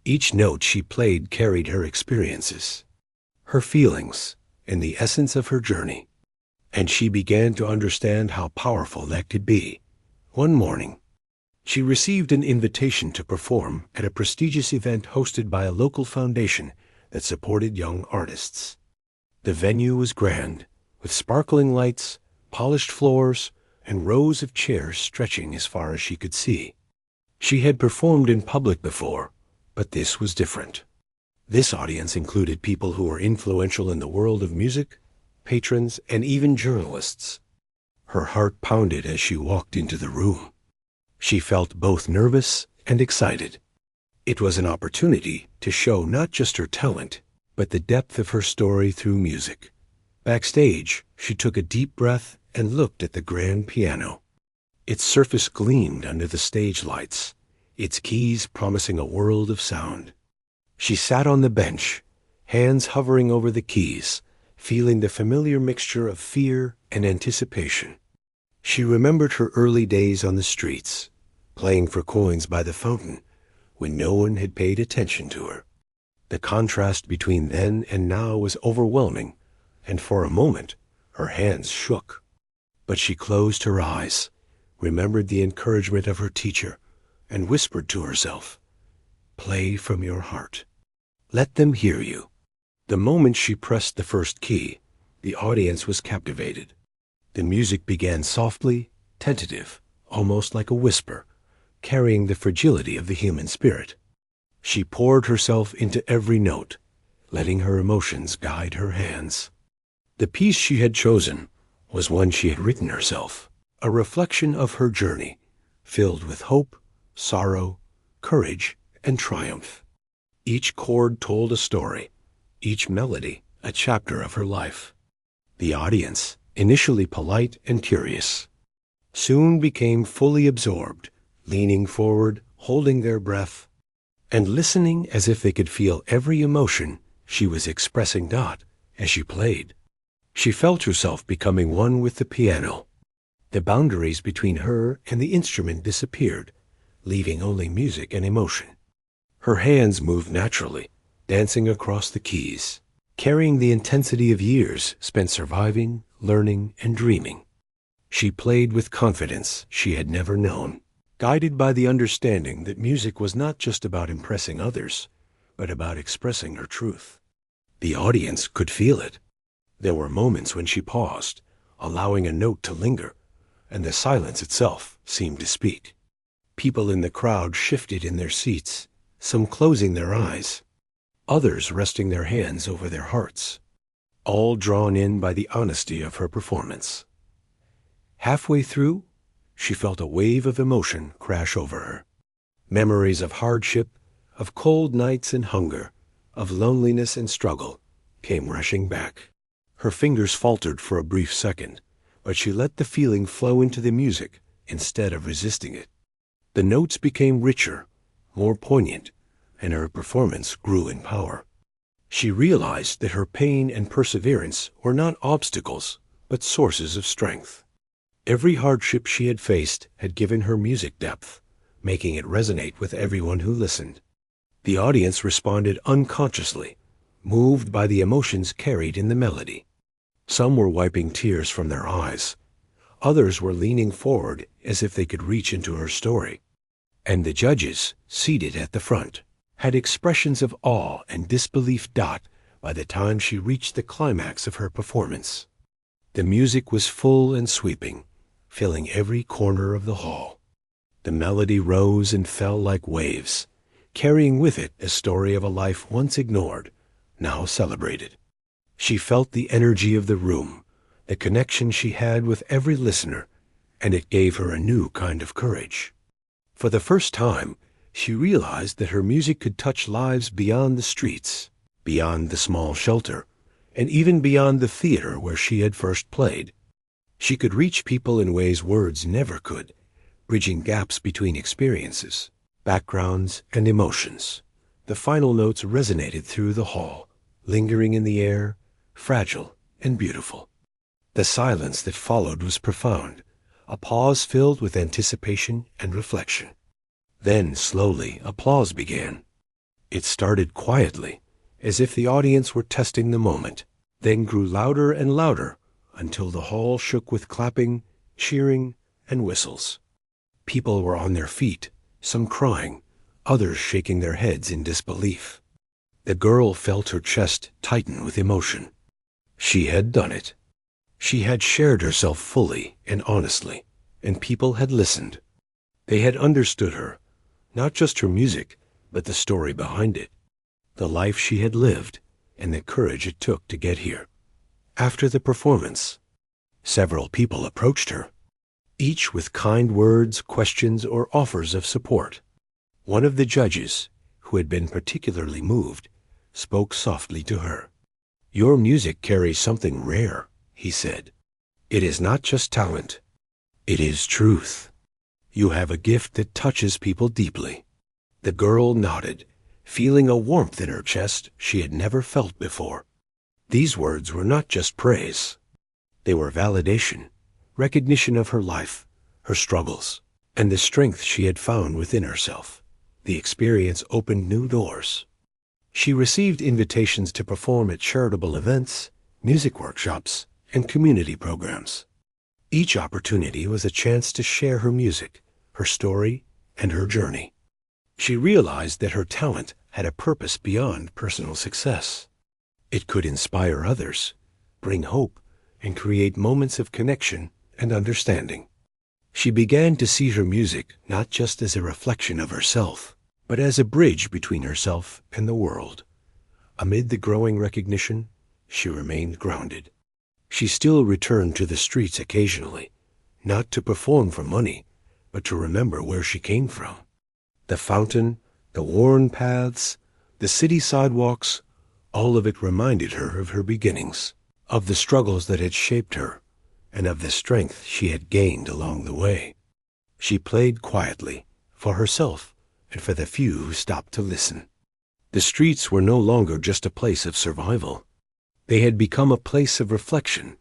Each note she played carried her experiences, her feelings, and the essence of her journey. And she began to understand how powerful that could be. One morning, she received an invitation to perform at a prestigious event hosted by a local foundation that supported young artists. The venue was grand, with sparkling lights, polished floors, and rows of chairs stretching as far as she could see. She had performed in public before, but this was different. This audience included people who were influential in the world of music, patrons, and even journalists. Her heart pounded as she walked into the room. She felt both nervous and excited. It was an opportunity to show not just her talent, but the depth of her story through music. Backstage, she took a deep breath and looked at the grand piano. Its surface gleamed under the stage lights, its keys promising a world of sound. She sat on the bench, hands hovering over the keys, feeling the familiar mixture of fear and anticipation. She remembered her early days on the streets, playing for coins by the fountain, when no one had paid attention to her. The contrast between then and now was overwhelming, and for a moment her hands shook. But she closed her eyes, remembered the encouragement of her teacher, and whispered to herself, "Play from your heart. Let them hear you." The moment she pressed the first key, the audience was captivated. The music began softly, tentative, almost like a whisper, carrying the fragility of the human spirit. She poured herself into every note, letting her emotions guide her hands. The piece she had chosen was one she had written herself, a reflection of her journey, filled with hope, sorrow, courage, and triumph. Each chord told a story, each melody a chapter of her life. The audience, initially polite and curious, soon became fully absorbed, leaning forward, holding their breath, and listening as if they could feel every emotion she was expressing. As she played, she felt herself becoming one with the piano. The boundaries between her and the instrument disappeared, leaving only music and emotion. Her hands moved naturally, dancing across the keys, carrying the intensity of years spent surviving, learning, and dreaming. She played with confidence she had never known, guided by the understanding that music was not just about impressing others, but about expressing her truth. The audience could feel it. There were moments when she paused, allowing a note to linger, and the silence itself seemed to speak. People in the crowd shifted in their seats, some closing their eyes, others resting their hands over their hearts, all drawn in by the honesty of her performance. Halfway through, she felt a wave of emotion crash over her. Memories of hardship, of cold nights and hunger, of loneliness and struggle came rushing back. Her fingers faltered for a brief second, but she let the feeling flow into the music instead of resisting it. The notes became richer, more poignant, and her performance grew in power. She realized that her pain and perseverance were not obstacles, but sources of strength. Every hardship she had faced had given her music depth, making it resonate with everyone who listened. The audience responded unconsciously, moved by the emotions carried in the melody. Some were wiping tears from their eyes. Others were leaning forward as if they could reach into her story. And the judges, seated at the front, had expressions of awe and disbelief by the time she reached the climax of her performance. The music was full and sweeping, filling every corner of the hall. The melody rose and fell like waves, carrying with it a story of a life once ignored, now celebrated. She felt the energy of the room, the connection she had with every listener, and it gave her a new kind of courage. For the first time, she realized that her music could touch lives beyond the streets, beyond the small shelter, and even beyond the theater where she had first played. She could reach people in ways words never could, bridging gaps between experiences, backgrounds, and emotions. The final notes resonated through the hall, lingering in the air, fragile and beautiful. The silence that followed was profound, a pause filled with anticipation and reflection. Then, slowly, applause began. It started quietly, as if the audience were testing the moment, then grew louder and louder until the hall shook with clapping, cheering, and whistles. People were on their feet, some crying, others shaking their heads in disbelief. The girl felt her chest tighten with emotion. She had done it. She had shared herself fully and honestly, and people had listened. They had understood her, not just her music, but the story behind it, the life she had lived, and the courage it took to get here. After the performance, several people approached her, each with kind words, questions, or offers of support. One of the judges, who had been particularly moved, spoke softly to her. "Your music carries something rare," he said. "It is not just talent. It is truth. You have a gift that touches people deeply." The girl nodded, feeling a warmth in her chest she had never felt before. These words were not just praise. They were validation, recognition of her life, her struggles, and the strength she had found within herself. The experience opened new doors. She received invitations to perform at charitable events, music workshops, and community programs. Each opportunity was a chance to share her music, her story, and her journey. She realized that her talent had a purpose beyond personal success. It could inspire others, bring hope, and create moments of connection and understanding. She began to see her music not just as a reflection of herself, but as a bridge between herself and the world. Amid the growing recognition, she remained grounded. She still returned to the streets occasionally, not to perform for money, but to remember where she came from. The fountain, the worn paths, the city sidewalks, all of it reminded her of her beginnings, of the struggles that had shaped her, and of the strength she had gained along the way. She played quietly, for herself and for the few who stopped to listen. The streets were no longer just a place of survival. They had become a place of reflection,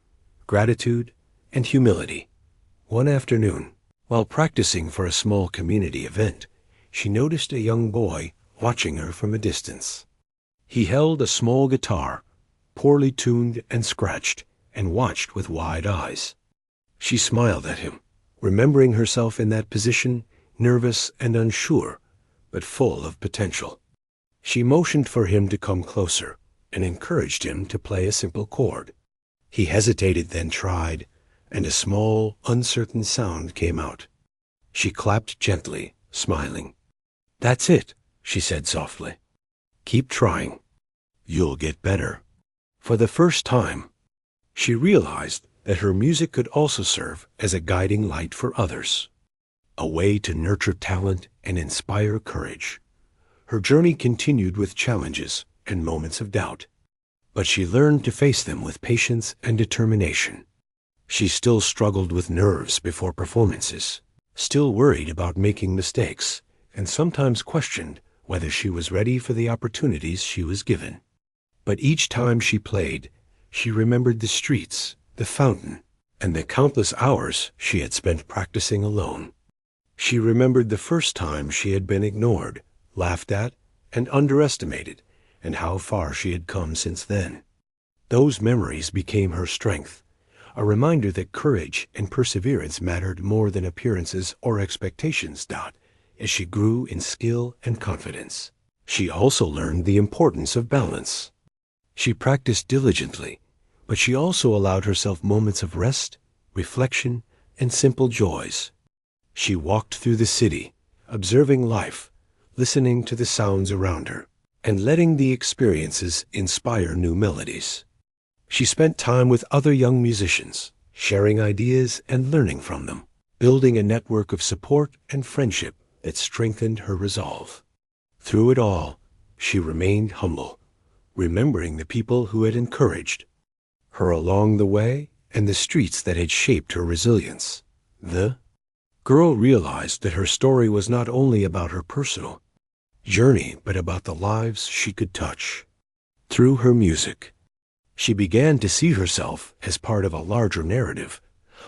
gratitude, and humility. One afternoon, while practicing for a small community event, she noticed a young boy watching her from a distance. He held a small guitar, poorly tuned and scratched, and watched with wide eyes. She smiled at him, remembering herself in that position nervous and unsure, but full of potential. She motioned for him to come closer and encouraged him to play a simple chord. He hesitated, then tried, and a small, uncertain sound came out. She clapped gently, smiling. "That's it," she said softly. "Keep trying. You'll get better." For the first time, she realized that her music could also serve as a guiding light for others, a way to nurture talent and inspire courage. Her journey continued with challenges and moments of doubt, but she learned to face them with patience and determination. She still struggled with nerves before performances, still worried about making mistakes, and sometimes questioned whether she was ready for the opportunities she was given. But each time she played, she remembered the streets, the fountain, and the countless hours she had spent practicing alone. She remembered the first time she had been ignored, laughed at, and underestimated, and how far she had come since then. Those memories became her strength, a reminder that courage and perseverance mattered more than appearances or expectations. As she grew in skill and confidence, she also learned the importance of balance. She practiced diligently, but she also allowed herself moments of rest, reflection, and simple joys. She walked through the city, observing life, listening to the sounds around her, and letting the experiences inspire new melodies. She spent time with other young musicians, sharing ideas and learning from them, building a network of support and friendship that strengthened her resolve. Through it all, she remained humble, remembering the people who had encouraged her along the way and the streets that had shaped her resilience. The girl realized that her story was not only about her personal journey, but about the lives she could touch. Through her music, she began to see herself as part of a larger narrative,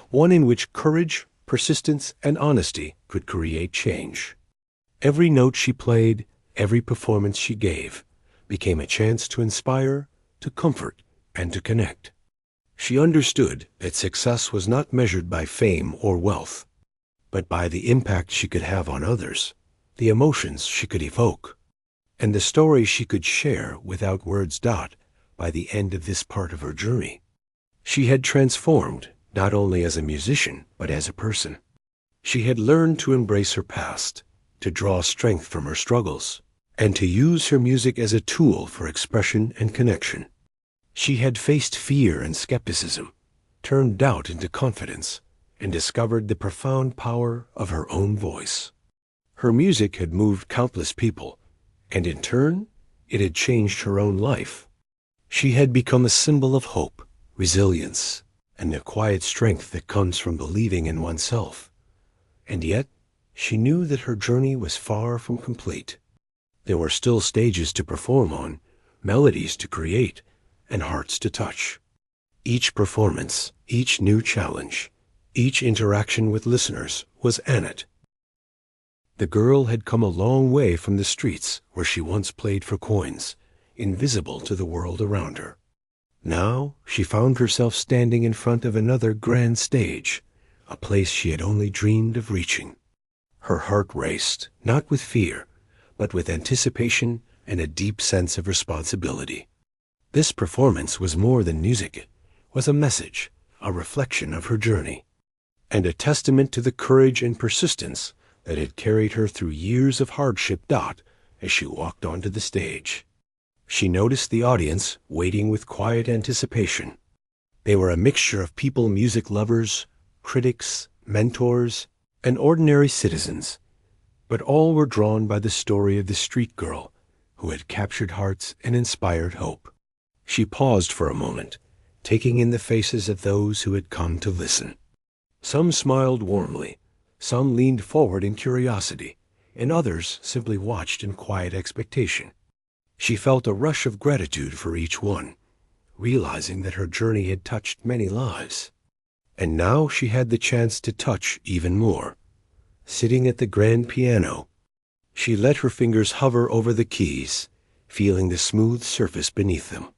one in which courage, persistence, and honesty could create change. Every note she played, every performance she gave, became a chance to inspire, to comfort, and to connect. She understood that success was not measured by fame or wealth, but by the impact she could have on others, the emotions she could evoke, and the stories she could share without words. By the end of this part of her journey, she had transformed not only as a musician, but as a person. She had learned to embrace her past, to draw strength from her struggles, and to use her music as a tool for expression and connection. She had faced fear and skepticism, turned doubt into confidence, and discovered the profound power of her own voice. Her music had moved countless people, and in turn, it had changed her own life. She had become a symbol of hope, resilience, and the quiet strength that comes from believing in oneself. And yet, she knew that her journey was far from complete. There were still stages to perform on, melodies to create, and hearts to touch. Each performance, each new challenge, each interaction with listeners was Annette. The girl had come a long way from the streets where she once played for coins, invisible to the world around her. Now she found herself standing in front of another grand stage, a place she had only dreamed of reaching. Her heart raced, not with fear, but with anticipation and a deep sense of responsibility. This performance was more than music. It was a message, a reflection of her journey, and a testament to the courage and persistence that had carried her through years of hardship. As she walked onto the stage, she noticed the audience waiting with quiet anticipation. They were a mixture of people, music lovers, critics, mentors, and ordinary citizens, but all were drawn by the story of the street girl who had captured hearts and inspired hope. She paused for a moment, taking in the faces of those who had come to listen. Some smiled warmly, some leaned forward in curiosity, and others simply watched in quiet expectation. She felt a rush of gratitude for each one, realizing that her journey had touched many lives. And now she had the chance to touch even more. Sitting at the grand piano, she let her fingers hover over the keys, feeling the smooth surface beneath them.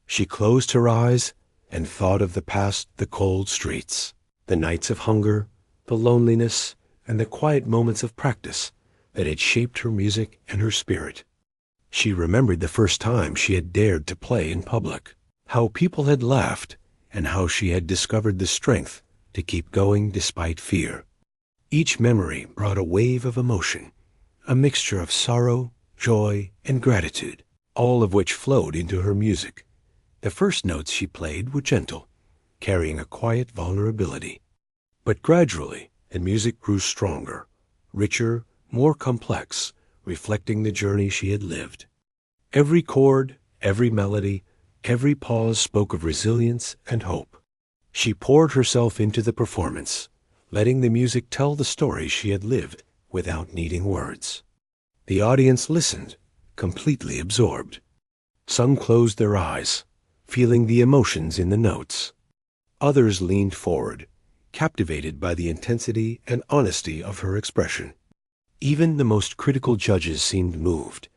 She closed her eyes and thought of the past, the cold streets, the nights of hunger, the loneliness, and the quiet moments of practice that had shaped her music and her spirit. She remembered the first time she had dared to play in public, how people had laughed, and how she had discovered the strength to keep going despite fear. Each memory brought a wave of emotion, a mixture of sorrow, joy, and gratitude, all of which flowed into her music. The first notes she played were gentle, carrying a quiet vulnerability. But gradually, the music grew stronger, richer, more complex, reflecting the journey she had lived. Every chord, every melody, every pause spoke of resilience and hope. She poured herself into the performance, letting the music tell the story she had lived without needing words. The audience listened, completely absorbed. Some closed their eyes, feeling the emotions in the notes. Others leaned forward, captivated by the intensity and honesty of her expression. Even the most critical judges seemed moved,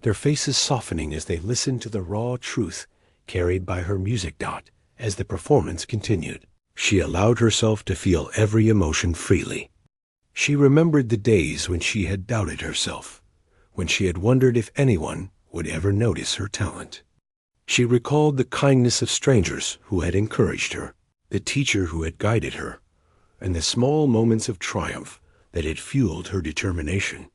their faces softening as they listened to the raw truth carried by her music dot. As the performance continued, she allowed herself to feel every emotion freely. She remembered the days when she had doubted herself, when she had wondered if anyone would ever notice her talent. She recalled the kindness of strangers who had encouraged her, the teacher who had guided her, and the small moments of triumph that had fueled her determination.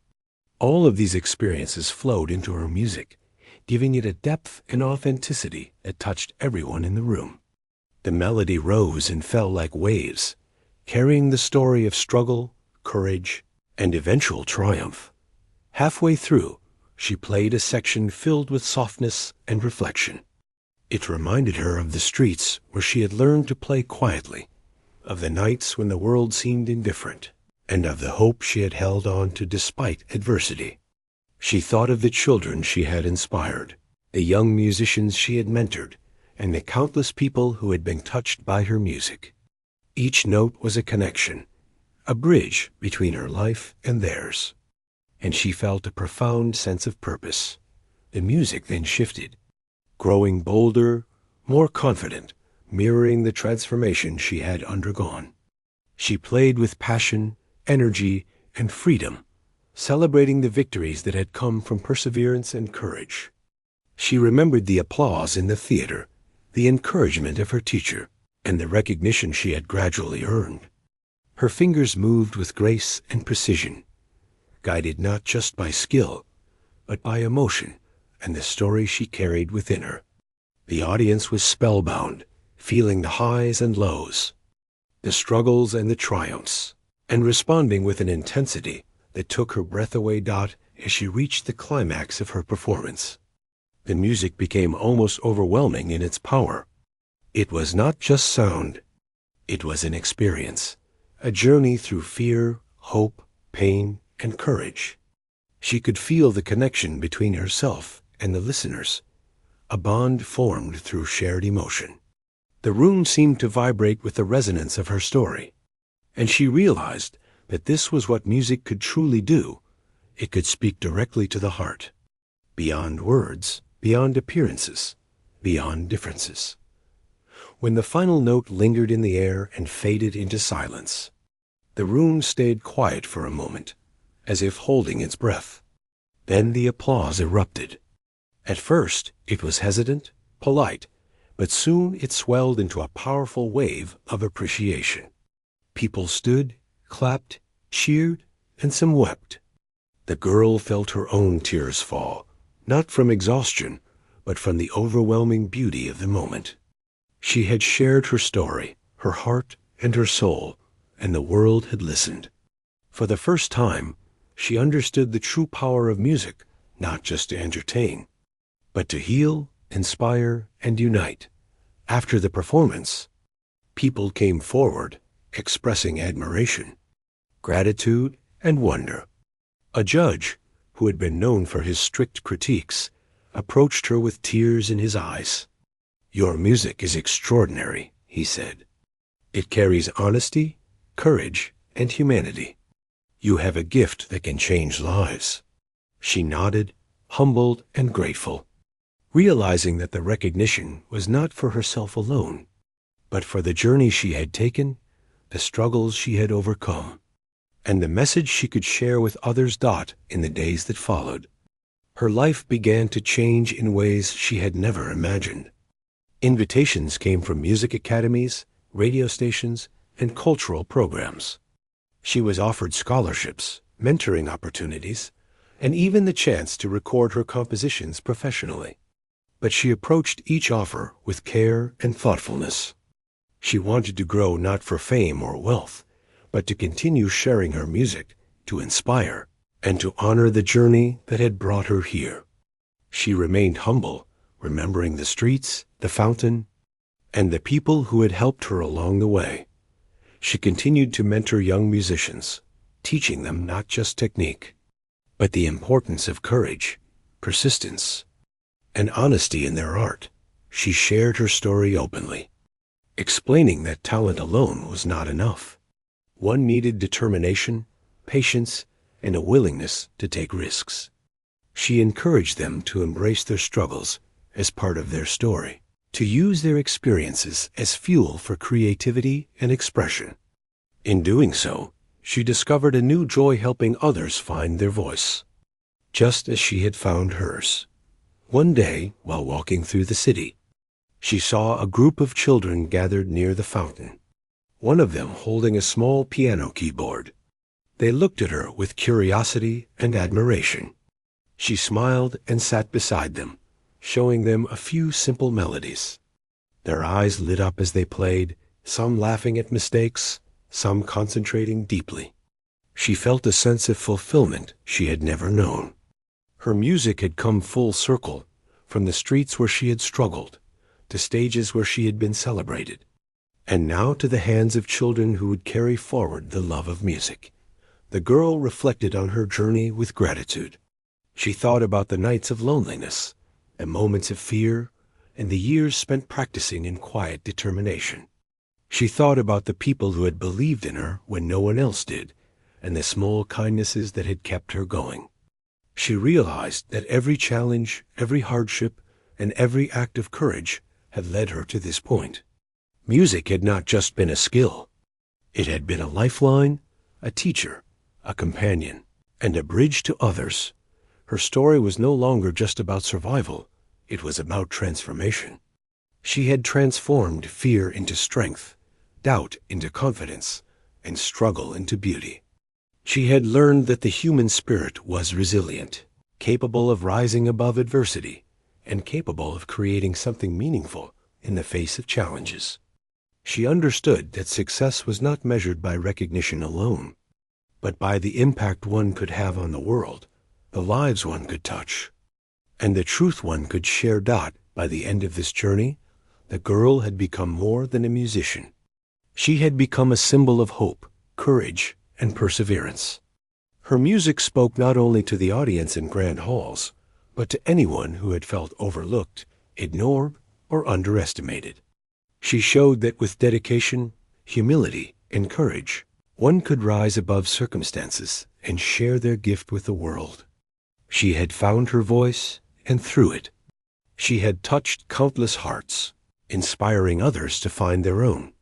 All of these experiences flowed into her music, giving it a depth and authenticity that touched everyone in the room. The melody rose and fell like waves, carrying the story of struggle, courage, and eventual triumph. Halfway through, she played a section filled with softness and reflection. It reminded her of the streets where she had learned to play quietly, of the nights when the world seemed indifferent, and of the hope she had held on to despite adversity. She thought of the children she had inspired, the young musicians she had mentored, and the countless people who had been touched by her music. Each note was a connection, a bridge between her life and theirs. And she felt a profound sense of purpose. The music then shifted, growing bolder, more confident, mirroring the transformation she had undergone. She played with passion, energy, and freedom, celebrating the victories that had come from perseverance and courage. She remembered the applause in the theater, the encouragement of her teacher, and the recognition she had gradually earned. Her fingers moved with grace and precision, guided not just by skill, but by emotion and the story she carried within her. The audience was spellbound, feeling the highs and lows, the struggles and the triumphs, and responding with an intensity that took her breath away. As she reached the climax of her performance, the music became almost overwhelming in its power. It was not just sound, it was an experience, a journey through fear, hope, pain, and courage. She could feel the connection between herself and the listeners, a bond formed through shared emotion. The room seemed to vibrate with the resonance of her story, and she realized that this was what music could truly do. It could speak directly to the heart, beyond words, beyond appearances, beyond differences. When the final note lingered in the air and faded into silence, the room stayed quiet for a moment, as if holding its breath. Then the applause erupted. At first, it was hesitant, polite, but soon it swelled into a powerful wave of appreciation. People stood, clapped, cheered, and some wept. The girl felt her own tears fall, not from exhaustion, but from the overwhelming beauty of the moment. She had shared her story, her heart and her soul, and the world had listened. For the first time, she understood the true power of music, not just to entertain, but to heal, inspire, and unite. After the performance, people came forward, expressing admiration, gratitude, and wonder. A judge, who had been known for his strict critiques, approached her with tears in his eyes. "Your music is extraordinary," he said. "It carries honesty, courage, and humanity. You have a gift that can change lives." She nodded, humbled and grateful, realizing that the recognition was not for herself alone, but for the journey she had taken, the struggles she had overcome. and the message she could share with others. In the days that followed, her life began to change in ways she had never imagined. Invitations came from music academies, radio stations, and cultural programs. She was offered scholarships, mentoring opportunities, and even the chance to record her compositions professionally. But she approached each offer with care and thoughtfulness. She wanted to grow not for fame or wealth, but to continue sharing her music, to inspire, and to honor the journey that had brought her here. She remained humble, remembering the streets, the fountain, and the people who had helped her along the way. She continued to mentor young musicians, teaching them not just technique, but the importance of courage, persistence, and honesty in their art. She shared her story openly, explaining that talent alone was not enough. One needed determination, patience, and a willingness to take risks. She encouraged them to embrace their struggles as part of their story, to use their experiences as fuel for creativity and expression. In doing so, she discovered a new joy helping others find their voice, just as she had found hers. One day, while walking through the city, she saw a group of children gathered near the fountain, one of them holding a small piano keyboard. They looked at her with curiosity and admiration. She smiled and sat beside them, showing them a few simple melodies. Their eyes lit up as they played, some laughing at mistakes, some concentrating deeply. She felt a sense of fulfillment she had never known. Her music had come full circle, from the streets where she had struggled, to stages where she had been celebrated, and now to the hands of children who would carry forward the love of music. The girl reflected on her journey with gratitude. She thought about the nights of loneliness, the moments of fear, and the years spent practicing in quiet determination. She thought about the people who had believed in her when no one else did, and the small kindnesses that had kept her going. She realized that every challenge, every hardship, and every act of courage had led her to this point. Music had not just been a skill. It had been a lifeline, a teacher, a companion, and a bridge to others. Her story was no longer just about survival. It was about transformation. She had transformed fear into strength, doubt into confidence, and struggle into beauty. She had learned that the human spirit was resilient, capable of rising above adversity, and capable of creating something meaningful in the face of challenges. She understood that success was not measured by recognition alone, but by the impact one could have on the world, the lives one could touch, and the truth one could share. By the end of this journey, the girl had become more than a musician. She had become a symbol of hope, courage, and perseverance. Her music spoke not only to the audience in grand halls, but to anyone who had felt overlooked, ignored, or underestimated. She showed that with dedication, humility, and courage, one could rise above circumstances and share their gift with the world. She had found her voice, and through it, she had touched countless hearts, inspiring others to find their own.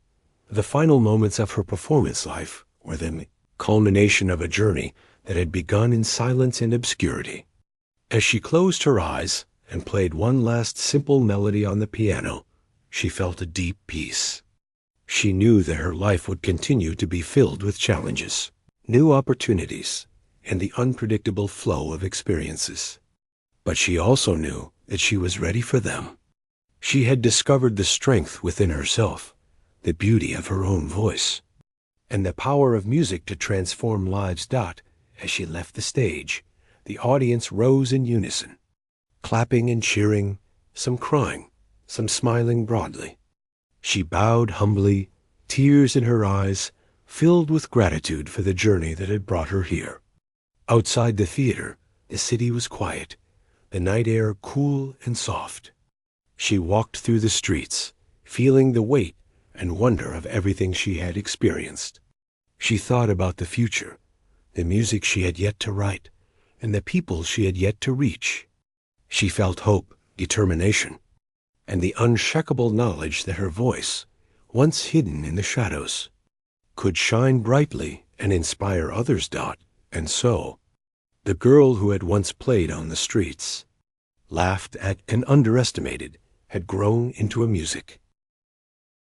The final moments of her performance life were the culmination of a journey that had begun in silence and obscurity. As she closed her eyes and played one last simple melody on the piano, she felt a deep peace. She knew that her life would continue to be filled with challenges, new opportunities, and the unpredictable flow of experiences. But she also knew that she was ready for them. She had discovered the strength within herself, the beauty of her own voice, and the power of music to transform lives. As she left the stage, the audience rose in unison, clapping and cheering, some crying, some smiling broadly. She bowed humbly, tears in her eyes, filled with gratitude for the journey that had brought her here. Outside the theater, the city was quiet, the night air cool and soft. She walked through the streets, feeling the weight and wonder of everything she had experienced. She thought about the future, the music she had yet to write, and the people she had yet to reach. She felt hope, determination, and the unshakable knowledge that her voice, once hidden in the shadows, could shine brightly and inspire others. And so, the girl who had once played on the streets, laughed at and underestimated, had grown into a music.